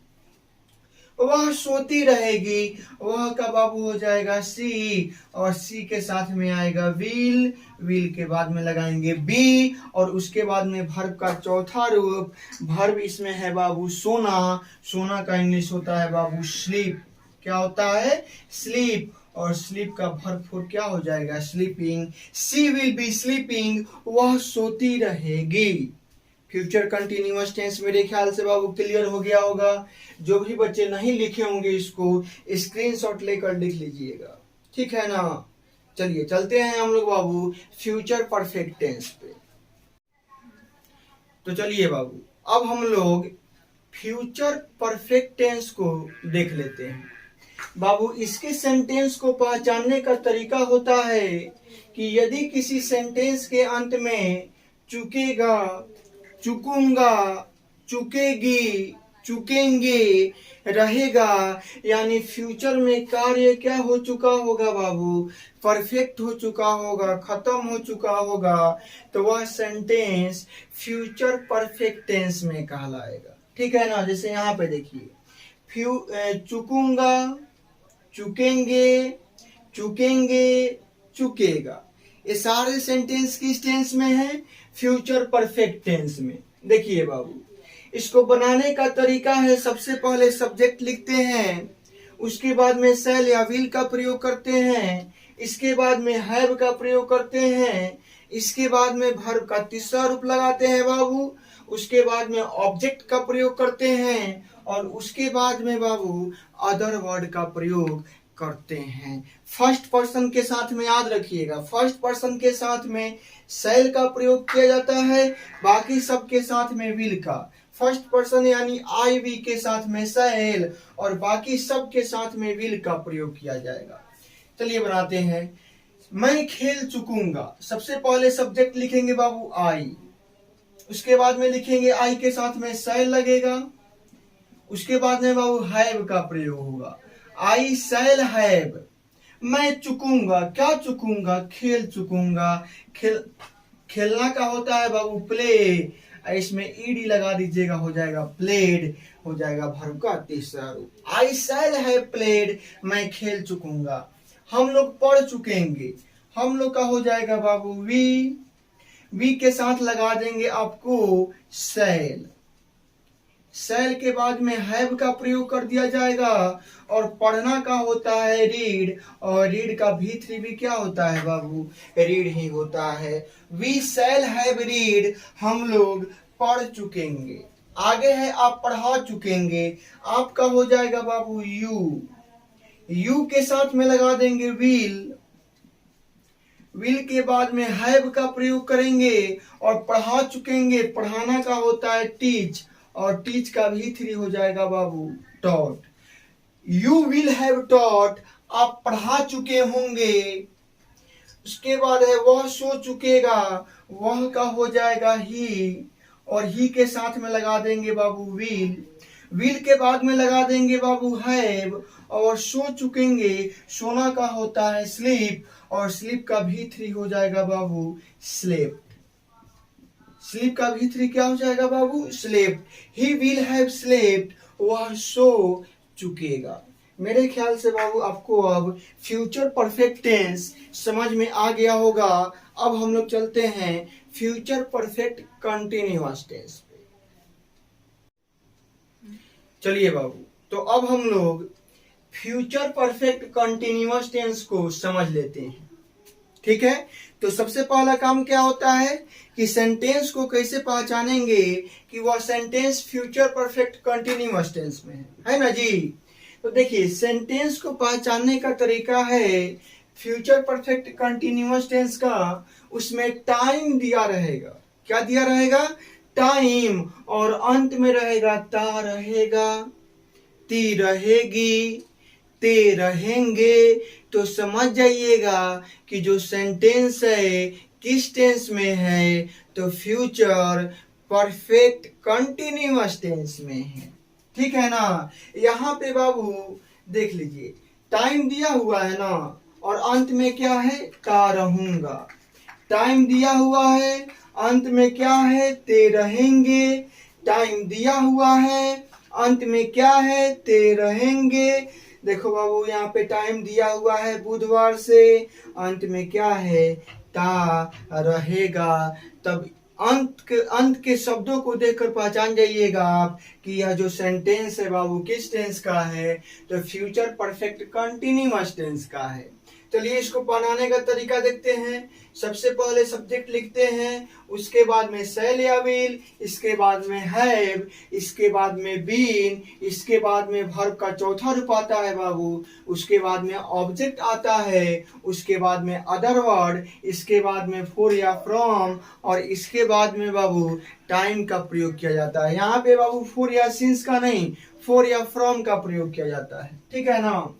S1: वह सोती रहेगी, वह का बाबू हो जाएगा सी, और सी के साथ में आएगा विल, विल के बाद में लगाएंगे बी, और उसके बाद में वर्ब का चौथा रूप, वर्ब इसमें है बाबू सोना। सोना का इंग्लिश होता है बाबू स्लीप। क्या होता है, स्लीप, और स्लीप का वर्ब 4 क्या हो जाएगा, sleeping. She will be sleeping, वह सोती रहेगी। फ्यूचर कंटिन्यूअस टेंस मेरे ख्याल से बाबू क्लियर हो गया होगा। जो भी बच्चे नहीं लिखे होंगे इसको स्क्रीनशॉट लेकर लिख लीजिएगा, ठीक है ना। चलिए चलते हैं हम लोग बाबू फ्यूचर परफेक्ट टेंस पे। तो चलिए बाबू अब हम लोग फ्यूचर परफेक्ट टेंस को देख लेते हैं। बाबू इसके सेंटेंस को पहचानने का तरीका होता है कि यदि किसी सेंटेंस के अंत में चुकेगा, चुकूंगा, चुकेगी, चुकेंगे रहेगा, यानी फ्यूचर में कार्य क्या हो चुका होगा बाबू, परफेक्ट हो चुका होगा, खत्म हो चुका होगा, तो वह सेंटेंस फ्यूचर परफेक्ट टेंस में कहलाएगा। ठीक है ना। जैसे यहाँ पे देखिए, चुकूंगा, चुकेंगे, चुकेंगे, चुकेगा, ये सारे सेंटेंस किस टेंस में है, फ्यूचर परफेक्ट टेंस में। देखिए बाबू, इसको बनाने का तरीका है, सबसे पहले सब्जेक्ट लिखते हैं, उसके बाद में शैल या विल का प्रयोग करते हैं, इसके बाद में हैव का प्रयोग करते हैं, इसके बाद में वर्ब का तीसरा रूप लगाते हैं बाबू, उसके बाद में ऑब्जेक्ट का प्रयोग करते हैं, और उसके बाद में बाबू अदर वर्ड का प्रयोग करते हैं। फर्स्ट पर्सन के साथ में याद रखिएगा, फर्स्ट पर्सन के साथ में शैल का प्रयोग किया जाता है, बाकी सब के साथ में विल का। फर्स्ट पर्सन यानी आई वी के साथ में शैल और बाकी सब के साथ में विल का प्रयोग किया जाएगा। चलिए बनाते हैं। मैं खेल चुकूंगा, सबसे पहले सब्जेक्ट लिखेंगे बाबू आई, उसके बाद में लिखेंगे आई के साथ में शैल लगेगा, उसके बाद में बाबू हैव का प्रयोग होगा, आई शैल हैव। मैं चुकूंगा, क्या चुकूंगा, खेल चुकूंगा, खेलना का होता है बाबू प्ले, इसमें ईडी लगा दीजिएगा, हो जाएगा प्लेड, हो जाएगा वर्ब का तीसरा रूप। आई शैल हैव प्लेड, मैं खेल चुकूंगा। हम लोग पढ़ चुकेंगे, हम लोग का हो जाएगा बाबू वी के साथ लगा देंगे आपको शैल, शैल के बाद में हैव का प्रयोग कर दिया जाएगा, और पढ़ना का होता है रीड, और रीड का भी भी क्या होता है बाबू, रीड ही होता है। वी शैल हैव रीड, हम लोग पढ़ चुकेंगे। आगे है आप पढ़ा चुकेंगे, आपका हो जाएगा बाबू यू के साथ में लगा देंगे विल, विल के बाद में हैव का प्रयोग करेंगे, और पढ़ा चुकेंगे, पढ़ाना का होता है टीच, और टीच का भी हो जाएगा बाबू taught. You will have taught, आप पढ़ा चुके होंगे। उसके बाद है वह सो चुकेगा, वह का हो जाएगा ही, और ही के साथ में लगा देंगे बाबू विल, विल के बाद में लगा देंगे बाबू हैव, और सो चुकेंगे, सोना का होता है स्लीप, और स्लीप का भी हो जाएगा बाबू स्लेप्ट, स्लीप का भी क्या हो जाएगा बाबू slept. He will have slept, वह सो चुकेगा। मेरे ख्याल से बाबू आपको अब फ्यूचर परफेक्ट टेंस समझ में आ गया होगा। अब हम लोग चलते हैं फ्यूचर परफेक्ट कंटिन्यूअस टेंस पे। चलिए बाबू, तो अब हम लोग फ्यूचर परफेक्ट कंटिन्यूअस टेंस को समझ लेते हैं। ठीक है, तो सबसे पहला काम क्या होता है कि सेंटेंस को कैसे पहचानेंगे कि वह sentence future perfect continuous tense में है ना जी। तो देखिए, सेंटेंस को पहचानने का तरीका है फ्यूचर परफेक्ट कंटिन्यूअस टेंस का, उसमें टाइम दिया रहेगा। क्या दिया रहेगा, टाइम, और अंत में रहेगा ता रहेगा, ती रहेगी, ते रहेंगे। तो समझ जाइएगा कि जो सेंटेंस है किस टेंस में है, तो फ्यूचर परफेक्ट कंटिन्यूअस टेंस में है। ठीक है ना। यहाँ पे बाबू देख लीजिए, टाइम दिया हुआ है ना, और अंत में क्या है, ता रहूंगा। टाइम दिया हुआ है, अंत में क्या है, ते रहेंगे। टाइम दिया हुआ है, अंत में क्या है, ते रहेंगे। देखो बाबू, यहाँ पे टाइम दिया हुआ है बुधवार से, अंत में क्या है, ता रहेगा। तब अंत के शब्दों को देखकर पहचान जाइएगा आप कि यह जो सेंटेंस है बाबू किस टेंस का है, तो फ्यूचर परफेक्ट कंटिन्यूअस टेंस का है। चलिए इसको बनाने का तरीका देखते हैं। सबसे पहले सब्जेक्ट लिखते हैं, उसके बाद में शैल या विल, इसके बाद में हैव, इसके बाद में बीन, इसके बाद में वर्ब का चौथा रूप आता है बाबू, उसके बाद में ऑब्जेक्ट आता है, उसके बाद में अदर वर्ड, इसके बाद में फॉर या फ्रॉम, और इसके बाद में बाबू टाइम का प्रयोग किया जाता है। यहाँ पे बाबू फॉर या सिंस का नहीं, फॉर या फ्रॉम का प्रयोग किया जाता है। ठीक है ना।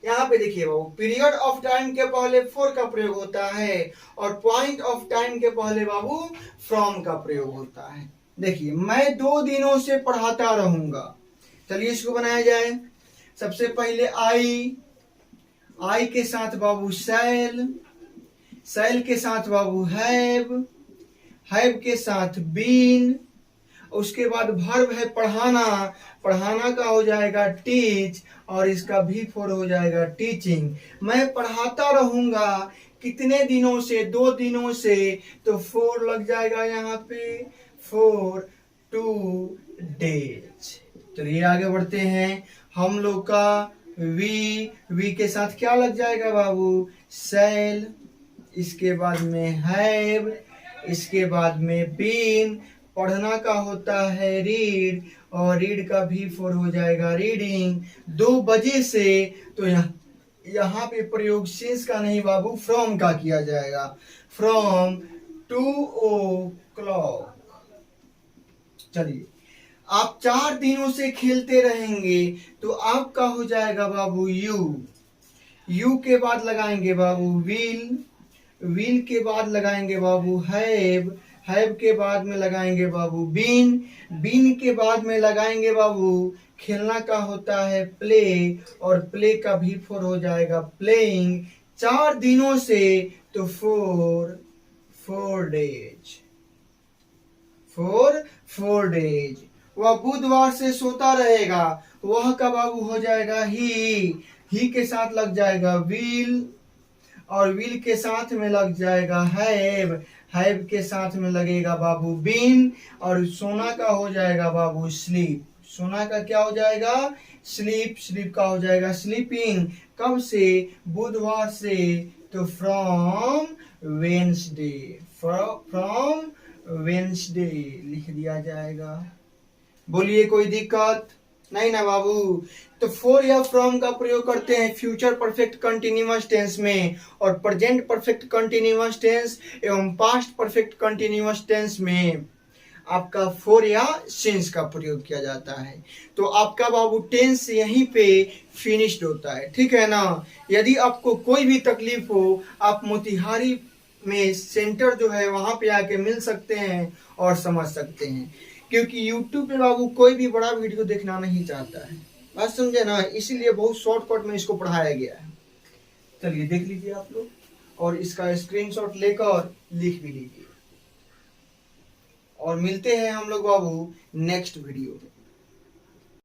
S1: यहाँ पे देखिए बाबू, पीरियड ऑफ टाइम के पहले फॉर का प्रयोग होता है, और पॉइंट ऑफ टाइम के पहले बाबू फ्रॉम का प्रयोग होता है। देखिए मैं 2 दिनों से पढ़ाता रहूंगा। चलिए इसको बनाया जाए। सबसे पहले आई के साथ बाबू शैल, शैल के साथ बाबू हैव के साथ बीन, उसके बाद वर्ब है पढ़ाना, पढ़ाना का हो जाएगा टीच, और इसका भी फॉर हो जाएगा टीचिंग। मैं पढ़ाता रहूंगा कितने दिनों से, 2 दिनों से, तो 4 लग जाएगा यहाँ पे, 4 2 days। चलिए आगे बढ़ते हैं। हम लोग का वी के साथ क्या लग जाएगा बाबू, शैल, इसके बाद में हैव, इसके बाद में बीन, पढ़ना का होता है रीड, और रीड का भी फॉर हो जाएगा रीडिंग। 2 बजे से, तो यहाँ पे प्रयोग सिंस का नहीं बाबू, फ्रॉम का किया जाएगा, फ्रॉम 2 o'clock। चलिए आप 4 दिनों से खेलते रहेंगे, तो आपका हो जाएगा बाबू यू के बाद लगाएंगे बाबू विल के बाद लगाएंगे बाबू हैव के बाद में लगाएंगे बाबू बीन के बाद में लगाएंगे बाबू, खेलना का होता है प्ले, और प्ले का भी फॉर हो जाएगा प्लेइंग। 4 दिनों से, तो 4 days, 4 days। वह बुधवार से सोता रहेगा, वह का बाबू हो जाएगा ही के साथ लग जाएगा विल, और विल के साथ में लग जाएगा हैव के साथ में लगेगा बाबू बीन, और सोना का हो जाएगा बाबू स्लीप, सोना का क्या हो जाएगा स्लीप का हो जाएगा स्लीपिंग। कब से, बुधवार से, तो फ्रॉम वेंसडे लिख दिया जाएगा। बोलिए कोई दिक्कत नहीं ना बाबू। तो फॉर या फ्रॉम का प्रयोग करते हैं फ्यूचर परफेक्ट कंटिन्यूअस टेंस में, और प्रेजेंट परफेक्ट कंटिन्यूअस टेंस एवं पास्ट परफेक्ट कंटिन्यूअस टेंस में आपका फॉर या सिंस का प्रयोग किया जाता है। तो आपका बाबू टेंस यहीं पे फिनिश्ड होता है, ठीक है ना। यदि आपको कोई भी तकलीफ हो, आप मोतिहारी में सेंटर जो है वहां पे आके मिल सकते हैं और समझ सकते हैं, क्योंकि YouTube पे बाबू कोई भी बड़ा वीडियो देखना नहीं चाहता है, बात समझे ना, इसीलिए बहुत शॉर्टकट में इसको पढ़ाया गया है। चलिए देख लीजिए आप लोग, और इसका स्क्रीनशॉट लेकर लिख भी लीजिए, और मिलते हैं हम लोग बाबू नेक्स्ट वीडियो में।